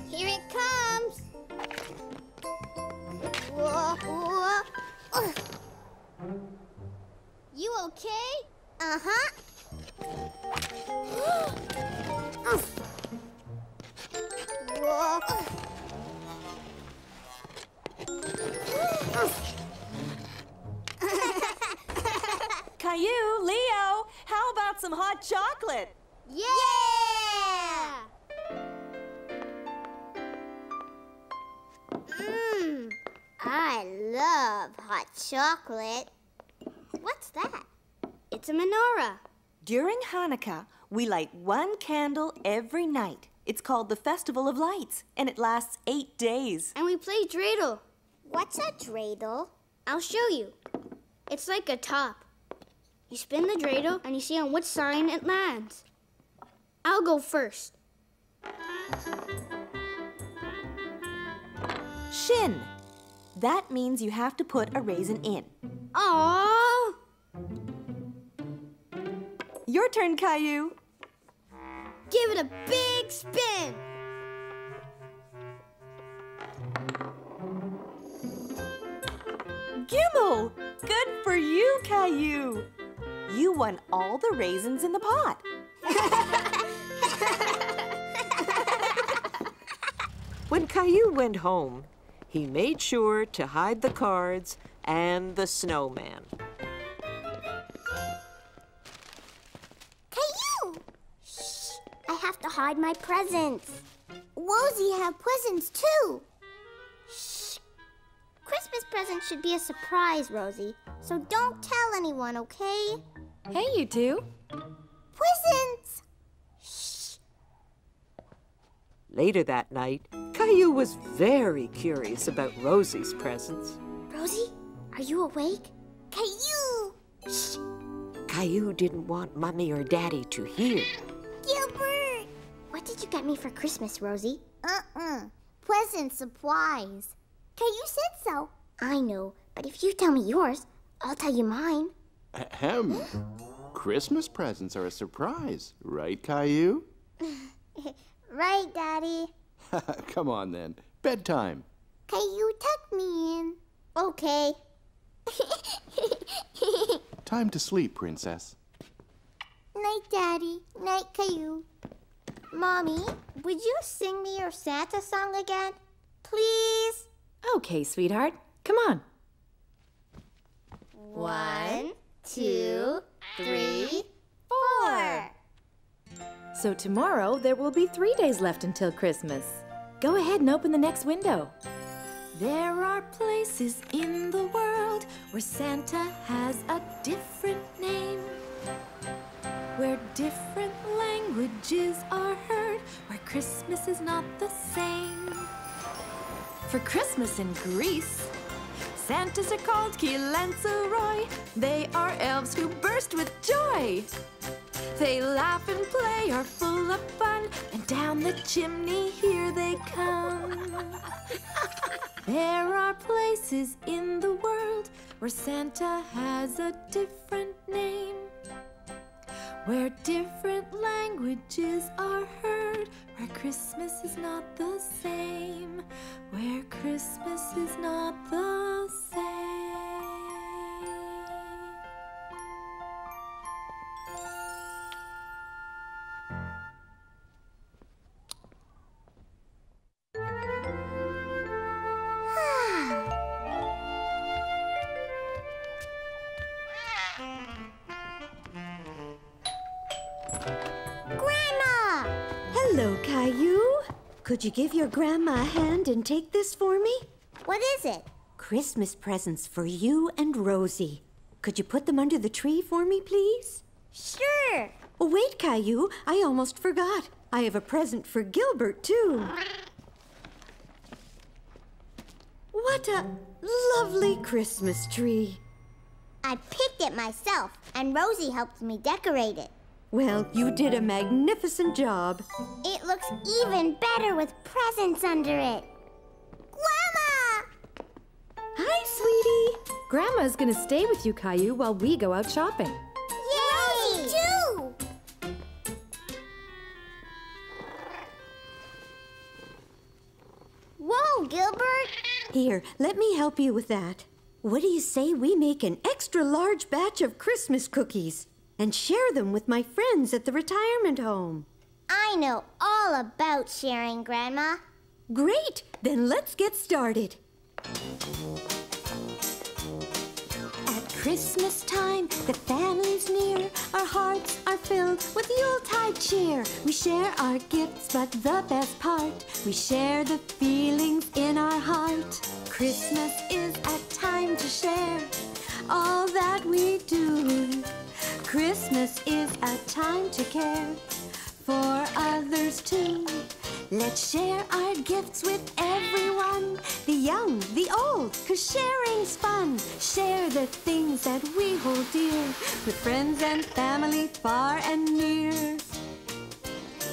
Speaker 1: Here it comes. Whoa, whoa. Ugh. You okay? Uh-huh. Whoa.
Speaker 8: Caillou, Leo, how about some hot chocolate?
Speaker 1: Yeah! I love hot chocolate. What's that?
Speaker 10: It's a menorah.
Speaker 8: During Hanukkah, we light one candle every night.
Speaker 12: It's called the Festival of Lights, and it lasts 8 days.
Speaker 10: And we play dreidel.
Speaker 1: What's a dreidel?
Speaker 10: I'll show you. It's like a top. You spin the dreidel and you see on which sign it lands. I'll go first.
Speaker 12: Shin. That means you have to put a raisin in.
Speaker 10: Aww!
Speaker 12: Your turn, Caillou.
Speaker 10: Give it a big spin.
Speaker 12: Gimel! Good for you, Caillou. You won all the raisins in the pot.
Speaker 2: When Caillou went home, he made sure to hide the cards and the snowman.
Speaker 1: Caillou! Shh! I have to hide my presents. Rosie have presents too. Shh! Christmas presents should be a surprise, Rosie. So don't tell anyone, okay?
Speaker 4: Hey, you two.
Speaker 1: Presents! Shh!
Speaker 2: Later that night, Caillou was very curious about Rosie's presents.
Speaker 1: Rosie, are you awake? Caillou! Shh!
Speaker 2: Caillou didn't want Mommy or Daddy to hear.
Speaker 1: Gilbert! What did you get me for Christmas, Rosie? Present surprise. Caillou said so. I know, but if you tell me yours, I'll tell you mine.
Speaker 3: Ahem. Christmas presents are a surprise, right, Caillou?
Speaker 1: Right, Daddy.
Speaker 3: Come on, then. Bedtime.
Speaker 1: Caillou, tuck me in. Okay.
Speaker 3: Time to sleep, Princess.
Speaker 1: Night, Daddy. Night, Caillou. Mommy, would you sing me your Santa song again? Please?
Speaker 4: Okay, sweetheart. Come on.
Speaker 1: 1, 2, 3, 4.
Speaker 4: So tomorrow, there will be 3 days left until Christmas. Go ahead and open the next window. There are places in the world where Santa has a different name, where different languages are heard, where Christmas is not the same. For Christmas in Greece, Santas are called Kilentzeroi. They are elves who burst with joy. They laugh and play, are full of fun, and down the chimney here they come. There are places in the world where Santa has a different name, where different languages are heard, where Christmas is not the same, where Christmas is not the same.
Speaker 13: Hello, Caillou. Could you give your grandma a hand and take this for me?
Speaker 1: What is it?
Speaker 13: Christmas presents for you and Rosie. Could you put them under the tree for me, please?
Speaker 1: Sure.
Speaker 13: Oh, wait, Caillou. I almost forgot. I have a present for Gilbert, too. What a lovely Christmas tree.
Speaker 1: I picked it myself, and Rosie helped me decorate it.
Speaker 13: Well, you did a magnificent job.
Speaker 1: It looks even better with presents under it. Grandma!
Speaker 4: Hi, sweetie. Grandma's gonna stay with you, Caillou, while we go out shopping.
Speaker 1: Yay! Rosie, too! Whoa, Gilbert!
Speaker 13: Here, let me help you with that. What do you say we make an extra large batch of Christmas cookies and share them with my friends at the retirement home?
Speaker 1: I know all about sharing, Grandma.
Speaker 13: Great! Then let's get started. At Christmas time, the family's near. Our hearts are filled with Yuletide cheer. We share our gifts, but the best part, we share the feelings in our heart. Christmas is a time to share all that we do. Christmas is a time to care for others too. Let's share our gifts with everyone, the young, the old, 'cause sharing's fun. Share the things that we hold dear with friends and family far and near.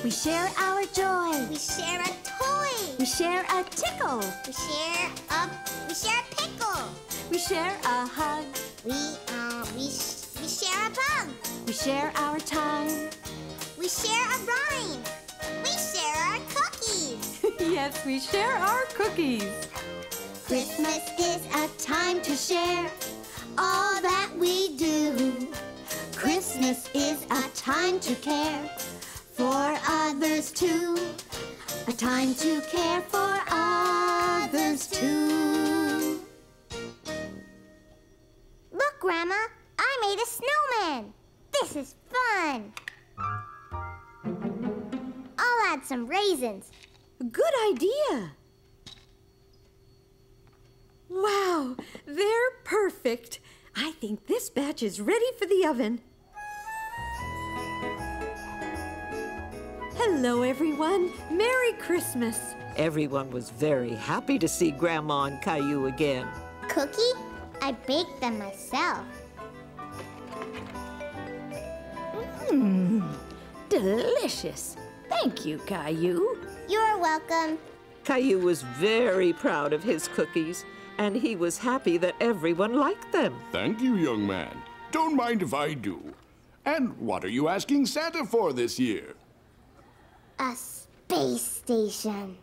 Speaker 13: We share our joy.
Speaker 1: We share a toy.
Speaker 13: We share a tickle.
Speaker 1: We share a pickle.
Speaker 13: We share a hug.
Speaker 1: We share a bug.
Speaker 13: We share our time.
Speaker 1: We share a rhyme. We share our cookies.
Speaker 4: Yes, we share our cookies.
Speaker 1: Christmas is a time to share all that we do. Christmas is a time to care for others too. A time to care for others too. Look, Grandma, I made a snowman. This is fun. I'll add some raisins.
Speaker 4: Good idea. Wow, they're perfect. I think this batch is ready for the oven. Hello, everyone. Merry Christmas.
Speaker 2: Everyone was very happy to see Grandma and Caillou again.
Speaker 1: Cookie? I baked them myself.
Speaker 7: Delicious. Thank you, Caillou.
Speaker 1: You're welcome.
Speaker 2: Caillou was very proud of his cookies, and he was happy that everyone liked them.
Speaker 14: Thank you, young man. Don't mind if I do. And what are you asking Santa for this year?
Speaker 1: A space station.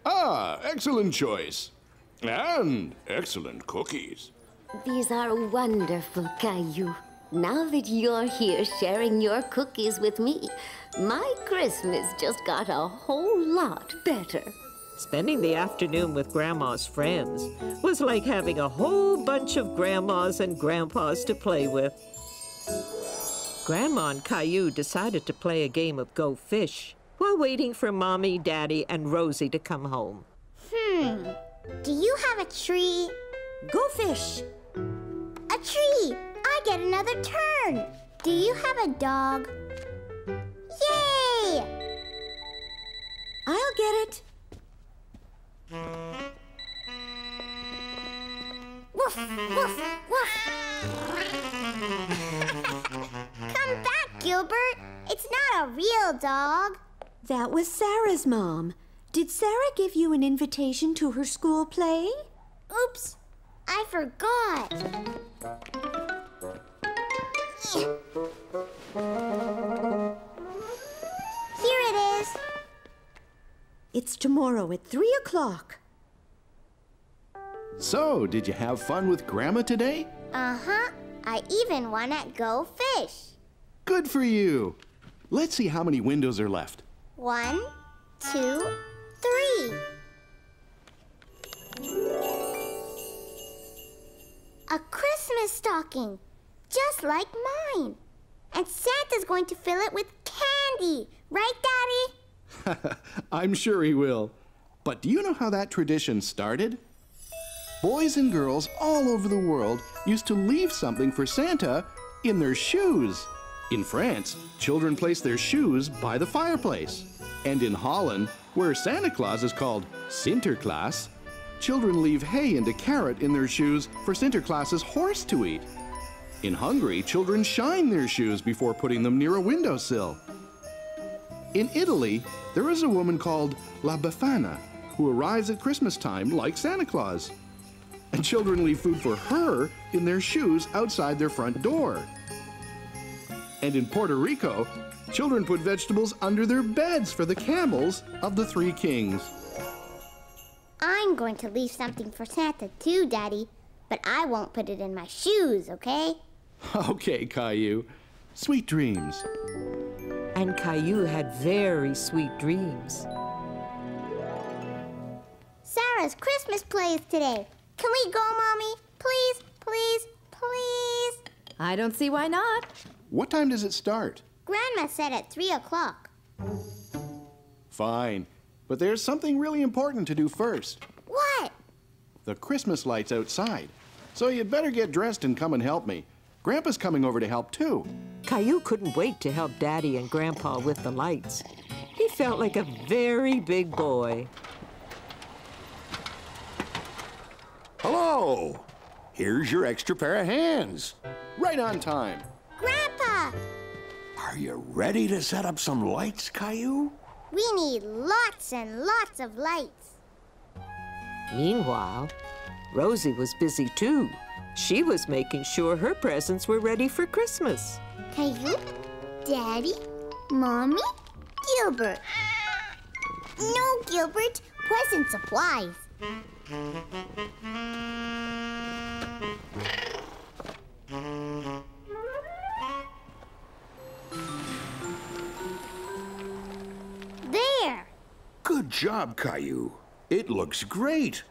Speaker 14: Ah, excellent choice. And excellent cookies.
Speaker 7: These are wonderful, Caillou. Now that you're here sharing your cookies with me, my Christmas just got a whole lot better.
Speaker 2: Spending the afternoon with Grandma's friends was like having a whole bunch of grandmas and grandpas to play with. Grandma and Caillou decided to play a game of Go Fish while waiting for Mommy, Daddy, and Rosie to come home.
Speaker 1: Do you have a tree?
Speaker 4: Go fish.
Speaker 1: A tree! I get another turn. Do you have a dog? Yay!
Speaker 4: I'll get it.
Speaker 1: Woof, woof, woof. Come back, Gilbert. It's not a real dog.
Speaker 13: That was Sarah's mom. Did Sarah give you an invitation to her school play?
Speaker 1: Oops, I forgot. Here it is.
Speaker 13: It's tomorrow at 3 o'clock.
Speaker 3: So, did you have fun with Grandma today?
Speaker 1: Uh-huh. I even won at Go Fish.
Speaker 3: Good for you. Let's see how many windows are left.
Speaker 1: 1, 2, 3. A Christmas stocking, just like mine. And Santa's going to fill it with candy. Right, Daddy?
Speaker 3: I'm sure he will. But do you know how that tradition started? Boys and girls all over the world used to leave something for Santa in their shoes. In France, children place their shoes by the fireplace. And in Holland, where Santa Claus is called Sinterklaas, children leave hay and a carrot in their shoes for Sinterklaas's horse to eat. In Hungary, children shine their shoes before putting them near a windowsill. In Italy, there is a woman called La Befana who arrives at Christmas time like Santa Claus. And children leave food for her in their shoes outside their front door. And in Puerto Rico, children put vegetables under their beds for the camels of the three kings.
Speaker 1: I'm going to leave something for Santa too, Daddy. But I won't put it in my shoes, okay?
Speaker 3: Okay, Caillou. Sweet dreams.
Speaker 2: And Caillou had very sweet dreams.
Speaker 1: Sarah's Christmas play is today. Can we go, Mommy? Please, please, please?
Speaker 4: I don't see why not.
Speaker 3: What time does it start?
Speaker 1: Grandma said at 3 o'clock.
Speaker 3: Fine. But there's something really important to do first.
Speaker 1: What?
Speaker 3: The Christmas lights outside. So you'd better get dressed and come and help me. Grandpa's coming over to help too.
Speaker 2: Caillou couldn't wait to help Daddy and Grandpa with the lights. He felt like a very big boy.
Speaker 14: Hello! Here's your extra pair of hands.
Speaker 3: Right on time.
Speaker 1: Grandpa!
Speaker 14: Are you ready to set up some lights, Caillou?
Speaker 1: We need lots and lots of lights.
Speaker 2: Meanwhile, Rosie was busy too. She was making sure her presents were ready for Christmas.
Speaker 1: Caillou, Daddy, Mommy, Gilbert. No, Gilbert, present supplies. There.
Speaker 14: Good job, Caillou. It looks great.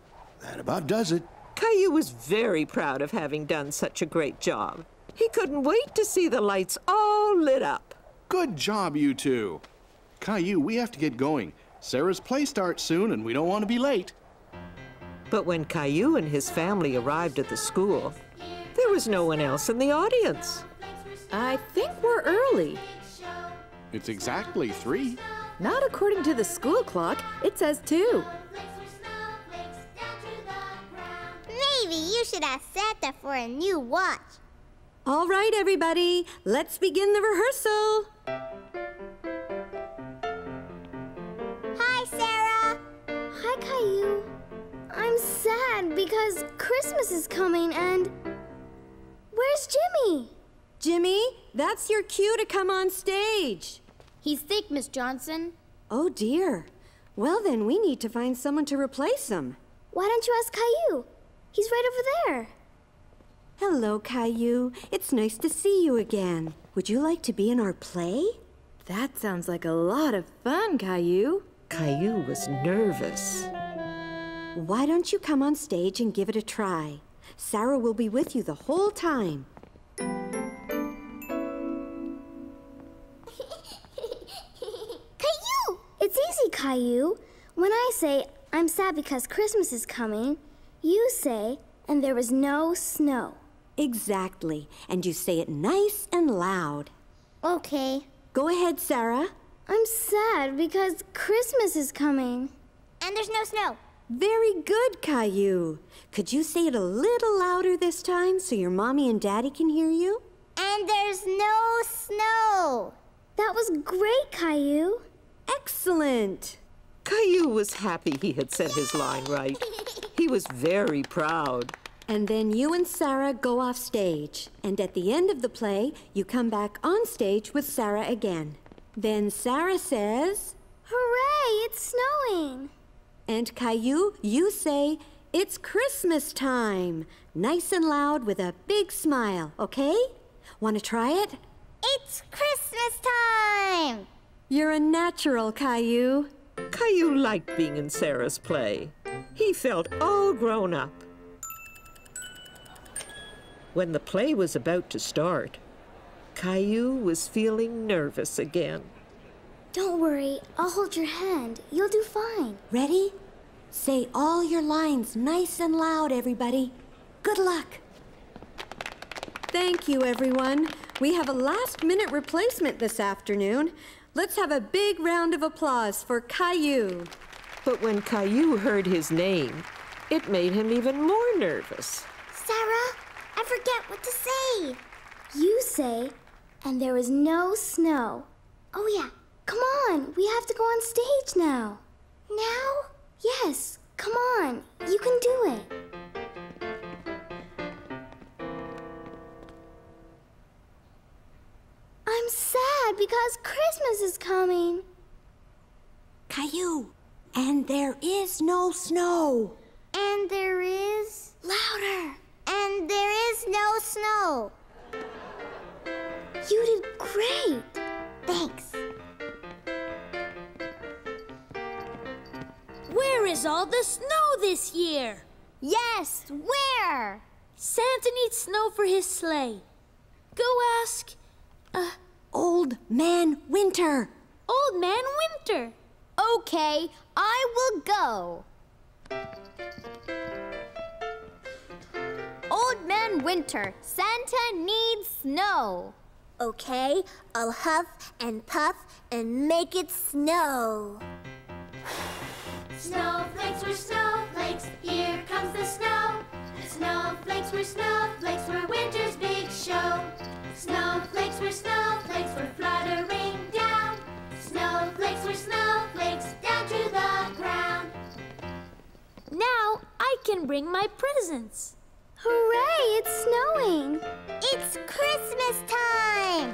Speaker 14: That about does it.
Speaker 2: Caillou was very proud of having done such a great job. He couldn't wait to see the lights all lit up.
Speaker 3: Good job, you two. Caillou, we have to get going. Sarah's play starts soon, and we don't want to be late.
Speaker 2: But when Caillou and his family arrived at the school, there was no one else in the audience.
Speaker 4: I think we're early.
Speaker 3: It's exactly 3.
Speaker 4: Not according to the school clock. It says 2.
Speaker 1: Maybe you should ask Santa for a new watch.
Speaker 13: All right, everybody, let's begin the rehearsal.
Speaker 1: Hi, Sarah.
Speaker 10: Hi, Caillou. I'm sad because Christmas is coming and... Where's Jimmy?
Speaker 13: Jimmy, that's your cue to come on stage.
Speaker 10: He's sick, Miss Johnson.
Speaker 13: Oh, dear. Well, then we need to find someone to replace him.
Speaker 10: Why don't you ask Caillou? He's right over there.
Speaker 13: Hello, Caillou. It's nice to see you again. Would you like to be in our play?
Speaker 4: That sounds like a lot of fun, Caillou.
Speaker 2: Caillou was nervous.
Speaker 13: Why don't you come on stage and give it a try? Sarah will be with you the whole time.
Speaker 10: Caillou! It's easy, Caillou. When I say, I'm sad because Christmas is coming, you say, and there was no snow.
Speaker 13: Exactly. And you say it nice and loud.
Speaker 1: Okay.
Speaker 13: Go ahead, Sarah.
Speaker 10: I'm sad because Christmas is coming.
Speaker 1: And there's no snow.
Speaker 13: Very good, Caillou. Could you say it a little louder this time so your mommy and daddy can hear you?
Speaker 1: And there's no snow.
Speaker 10: That was great, Caillou.
Speaker 13: Excellent.
Speaker 2: Caillou was happy he had said his line right. He was very proud.
Speaker 13: And then you and Sarah go off stage. And at the end of the play, you come back on stage with Sarah again. Then Sarah says,
Speaker 10: Hooray, it's snowing.
Speaker 13: And Caillou, you say, it's Christmas time. Nice and loud with a big smile, okay? Want to try it?
Speaker 1: It's Christmas time.
Speaker 13: You're a natural, Caillou.
Speaker 2: Caillou liked being in Sarah's play. He felt all grown up. When the play was about to start, Caillou was feeling nervous again.
Speaker 10: Don't worry, I'll hold your hand. You'll do fine.
Speaker 13: Ready? Say all your lines nice and loud, everybody. Good luck. Thank you, everyone. We have a last-minute replacement this afternoon. Let's have a big round of applause for Caillou.
Speaker 2: But when Caillou heard his name, it made him even more nervous.
Speaker 10: Sarah, I forget what to say. You say, and there was no snow. Oh, yeah. Come on, we have to go on stage now. Now? Yes, come on, you can do it. I'm sad because Christmas is coming.
Speaker 13: Caillou, and there is no snow.
Speaker 1: And there is...
Speaker 10: Louder.
Speaker 1: And there is no snow.
Speaker 10: You did great.
Speaker 1: Thanks.
Speaker 15: Where is all the snow this year?
Speaker 1: Yes, where?
Speaker 15: Santa needs snow for his sleigh. Go ask...
Speaker 13: Old Man Winter.
Speaker 15: Old Man Winter.
Speaker 1: Okay, I will go. Old Man Winter, Santa needs snow.
Speaker 15: Okay, I'll huff and puff and make it snow.
Speaker 16: Snowflakes were snowflakes, here comes the snow. Snowflakes were snowflakes for winter's big show. Snowflakes were fluttering down. Snowflakes were snowflakes down to the ground.
Speaker 15: Now I can bring my presents.
Speaker 10: Hooray, it's snowing.
Speaker 1: It's Christmas time!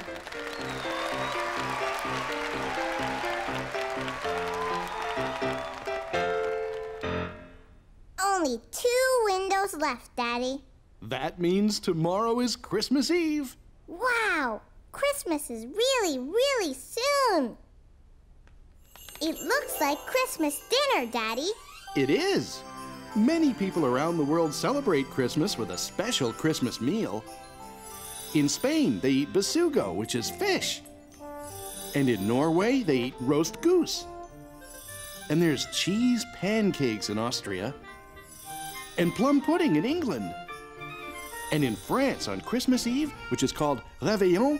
Speaker 1: Only 2 windows left, Daddy.
Speaker 3: That means tomorrow is Christmas Eve.
Speaker 1: Wow! Christmas is really, really soon. It looks like Christmas dinner, Daddy.
Speaker 3: It is. Many people around the world celebrate Christmas with a special Christmas meal. In Spain, they eat besugo, which is fish. And in Norway, they eat roast goose. And there's cheese pancakes in Austria. And plum pudding in England. And in France, on Christmas Eve, which is called Réveillon,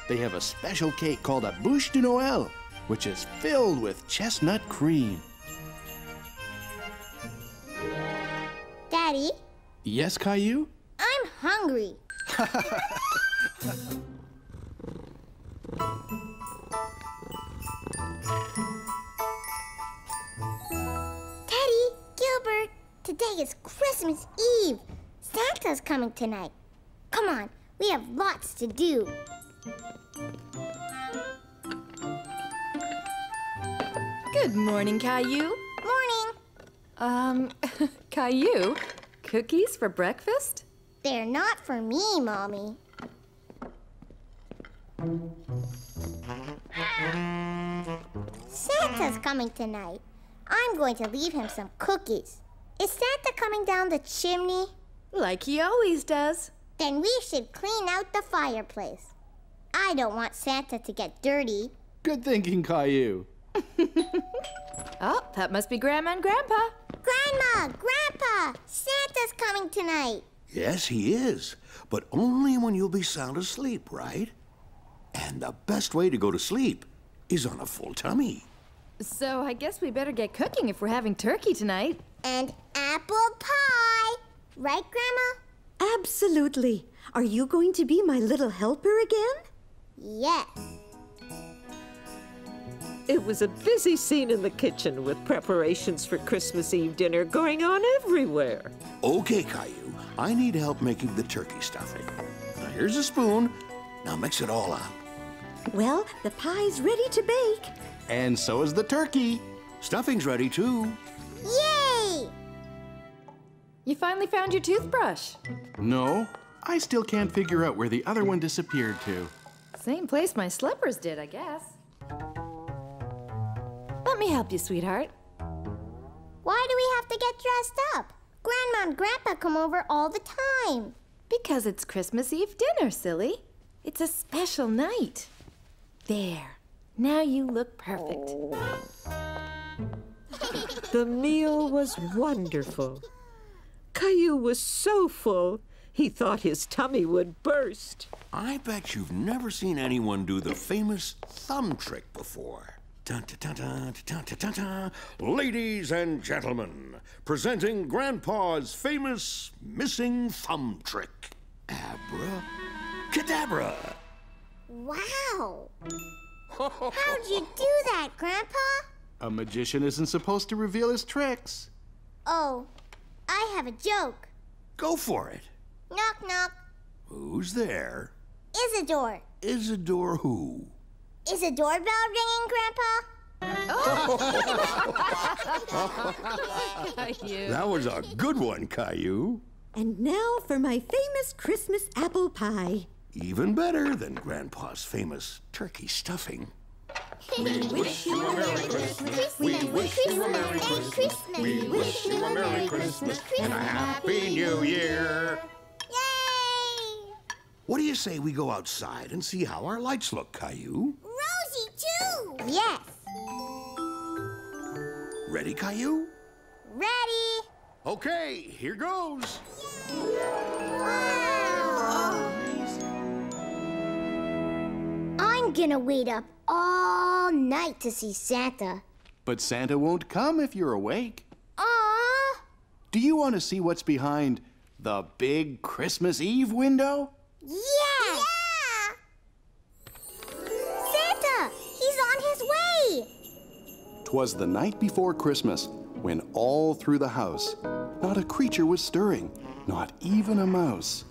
Speaker 3: they have a special cake called a bûche de Noël, which is filled with chestnut cream.
Speaker 1: Daddy?
Speaker 3: Yes, Caillou?
Speaker 1: I'm hungry. Teddy, Gilbert, today is Christmas Eve. Santa's coming tonight. Come on, we have lots to do.
Speaker 4: Good morning, Caillou.
Speaker 1: Morning.
Speaker 4: Caillou, cookies for breakfast?
Speaker 1: They're not for me, Mommy. Santa's coming tonight. I'm going to leave him some cookies. Is Santa coming down the chimney?
Speaker 4: Like he always does.
Speaker 1: Then we should clean out the fireplace. I don't want Santa to get dirty.
Speaker 3: Good thinking, Caillou.
Speaker 4: Oh, that must be Grandma and Grandpa.
Speaker 1: Grandma, Grandpa, Santa's coming tonight.
Speaker 14: Yes, he is, but only when you'll be sound asleep, right? And the best way to go to sleep is on a full tummy.
Speaker 4: So I guess we better get cooking if we're having turkey tonight.
Speaker 1: And apple pie. Right, Grandma?
Speaker 12: Absolutely. Are you going to be my little helper again?
Speaker 1: Yes.
Speaker 2: It was a busy scene in the kitchen with preparations for Christmas Eve dinner going on everywhere.
Speaker 14: Okay, Caillou, I need help making the turkey stuffing. Now here's a spoon. Now mix it all up.
Speaker 12: Well, the pie's ready to bake.
Speaker 3: And so is the turkey.
Speaker 14: Stuffing's ready too.
Speaker 1: Yay!
Speaker 4: You finally found your toothbrush.
Speaker 3: No, I still can't figure out where the other one disappeared to.
Speaker 4: Same place my slippers did, I guess. Let me help you, sweetheart.
Speaker 1: Why do we have to get dressed up? Grandma and Grandpa come over all the time.
Speaker 4: Because it's Christmas Eve dinner, silly. It's a special night. There. Now you look perfect.
Speaker 2: The meal was wonderful. Caillou was so full, he thought his tummy would burst.
Speaker 14: I bet you've never seen anyone do the famous thumb trick before. Dun-dun-dun-dun-dun-dun-dun-dun. Ladies and gentlemen, presenting Grandpa's famous missing thumb trick. Abracadabra.
Speaker 1: Wow. How'd you do that, Grandpa?
Speaker 3: A magician isn't supposed to reveal his tricks.
Speaker 1: Oh, I have a joke.
Speaker 14: Go for it.
Speaker 1: Knock, knock.
Speaker 14: Who's there?
Speaker 1: Isidore.
Speaker 14: Isidore who?
Speaker 1: Is a doorbell ringing, Grandpa?
Speaker 14: That was a good one, Caillou.
Speaker 12: And now for my famous Christmas apple pie.
Speaker 14: Even better than Grandpa's famous turkey stuffing.
Speaker 16: We wish you a Merry Christmas. We wish you a Merry Christmas. We wish you a Merry Christmas and a Happy New Year.
Speaker 1: Yay!
Speaker 14: What do you say we go outside and see how our lights look, Caillou?
Speaker 1: Rosie, too! Yes.
Speaker 14: Ready, Caillou?
Speaker 1: Ready.
Speaker 14: Okay, here goes.
Speaker 1: Wow! gonna wait up all night to see Santa.
Speaker 3: But Santa won't come if you're awake.
Speaker 1: Aww!
Speaker 3: Do you want to see what's behind the big Christmas Eve window?
Speaker 1: Yeah! Santa! He's on his way!
Speaker 3: 'Twas the night before Christmas, when all through the house, not a creature was stirring, not even a mouse.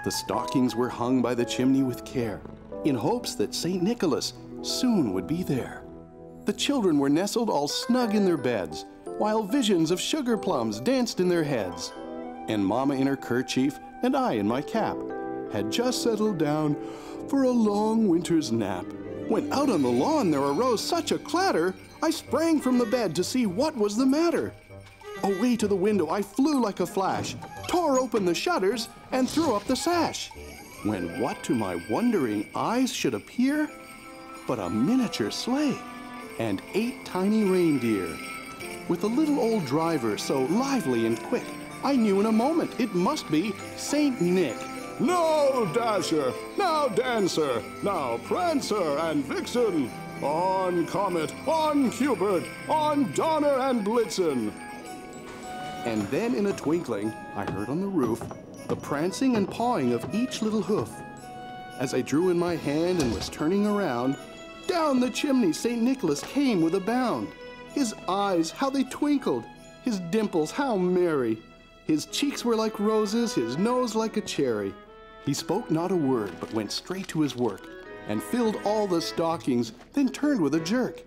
Speaker 3: The stockings were hung by the chimney with care, in hopes that St. Nicholas soon would be there. The children were nestled all snug in their beds, while visions of sugar plums danced in their heads. And Mama in her kerchief and I in my cap had just settled down for a long winter's nap, when out on the lawn there arose such a clatter, I sprang from the bed to see what was the matter. Away to the window I flew like a flash, tore open the shutters, and threw up the sash. When what to my wondering eyes should appear but a miniature sleigh and 8 tiny reindeer. With a little old driver so lively and quick, I knew in a moment it must be Saint Nick.
Speaker 17: Now Dasher, now Dancer, now Prancer and Vixen, on Comet, on Cupid, on Donner and Blitzen.
Speaker 3: And then in a twinkling, I heard on the roof the prancing and pawing of each little hoof. As I drew in my hand and was turning around, down the chimney St. Nicholas came with a bound. His eyes, how they twinkled, his dimples, how merry. His cheeks were like roses, his nose like a cherry. He spoke not a word, but went straight to his work, and filled all the stockings, then turned with a jerk.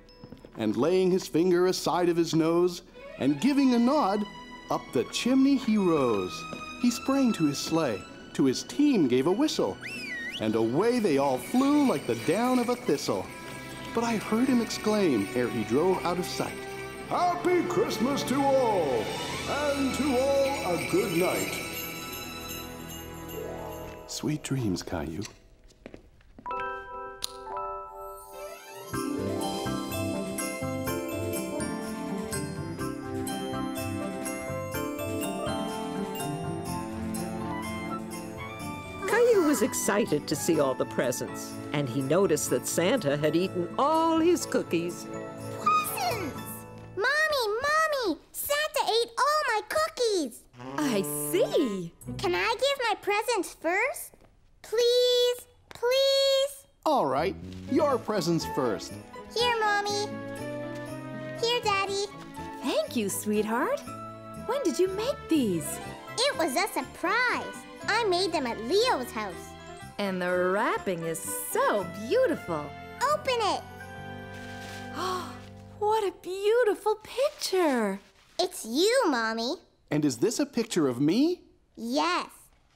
Speaker 3: And laying his finger aside of his nose, and giving a nod, up the chimney he rose. He sprang to his sleigh, to his team gave a whistle, and away they all flew like the down of a thistle. But I heard him exclaim, ere he drove out of sight,
Speaker 17: Happy Christmas to all, and to all a good night.
Speaker 3: Sweet dreams, Caillou.
Speaker 2: Caillou was excited to see all the presents, and he noticed that Santa had eaten all his cookies.
Speaker 1: Presents! Mommy! Santa ate all my cookies!
Speaker 4: I see.
Speaker 1: Can I give my presents first? Please?
Speaker 3: All right, your presents first.
Speaker 1: Here, Mommy. Here, Daddy.
Speaker 4: Thank you, sweetheart. When did you make these?
Speaker 1: It was a surprise. I made them at Leo's house.
Speaker 4: And the wrapping is so beautiful.
Speaker 1: Open it.
Speaker 4: What a beautiful picture.
Speaker 1: It's you, Mommy.
Speaker 3: And is this a picture of me?
Speaker 1: Yes.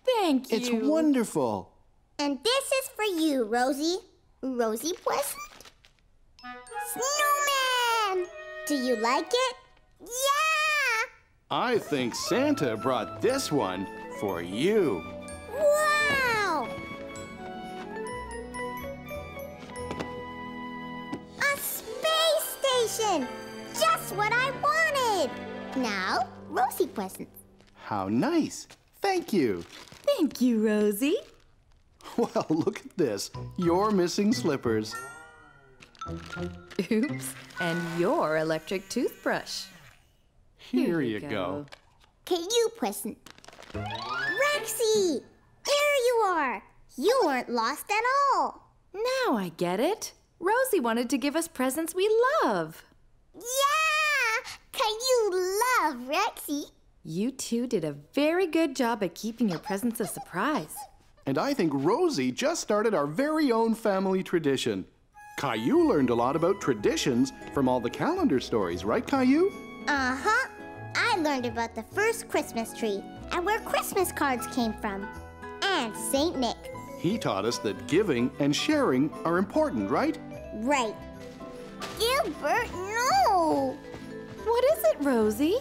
Speaker 4: Thank you.
Speaker 3: It's wonderful.
Speaker 1: And this is for you, Rosie. Rosie present? Snowman! Do you like it? Yeah!
Speaker 3: I think Santa brought this one for you.
Speaker 1: Wow! A space station! Just what I wanted! Now, Rosie presents.
Speaker 3: How nice. Thank you.
Speaker 4: Thank you, Rosie.
Speaker 3: Well, look at this. Your missing slippers.
Speaker 4: Oops. And your electric toothbrush.
Speaker 3: Here you go.
Speaker 1: Caillou present. Rexy! There you are! You weren't lost at all.
Speaker 4: Now I get it. Rosie wanted to give us presents we love.
Speaker 1: Yeah! Caillou love Rexy.
Speaker 4: You two did a very good job at keeping your presents a surprise.
Speaker 3: And I think Rosie just started our very own family tradition. Caillou learned a lot about traditions from all the calendar stories, right, Caillou?
Speaker 1: Uh-huh. I learned about the first Christmas tree and where Christmas cards came from. And Saint Nick.
Speaker 3: He taught us that giving and sharing are important, right?
Speaker 1: Right. Gilbert, no!
Speaker 4: What is it, Rosie?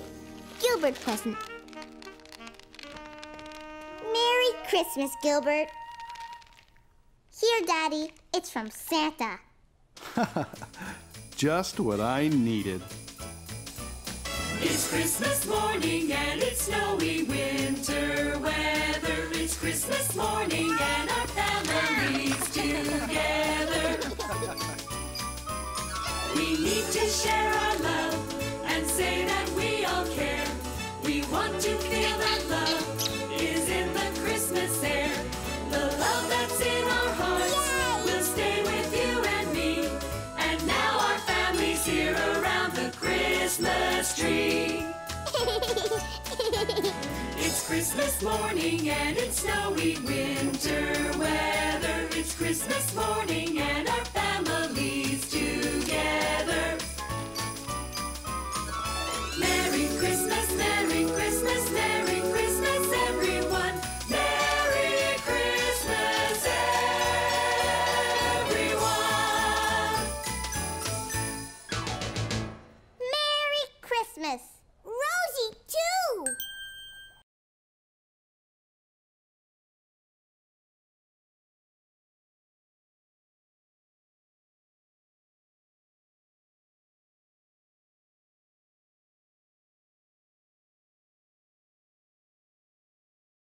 Speaker 1: Gilbert present. Merry Christmas, Gilbert. Here, Daddy. It's from Santa.
Speaker 3: Just what I needed.
Speaker 16: It's Christmas morning and it's snowy winter weather. It's Christmas morning and our family's together. need to share our love and say that we all care. We want to feel that love is in the Christmas air. The love that's in our hearts will stay with you and me. And now our family's here around the Christmas tree. It's Christmas morning and it's snowy winter weather. It's Christmas morning and our family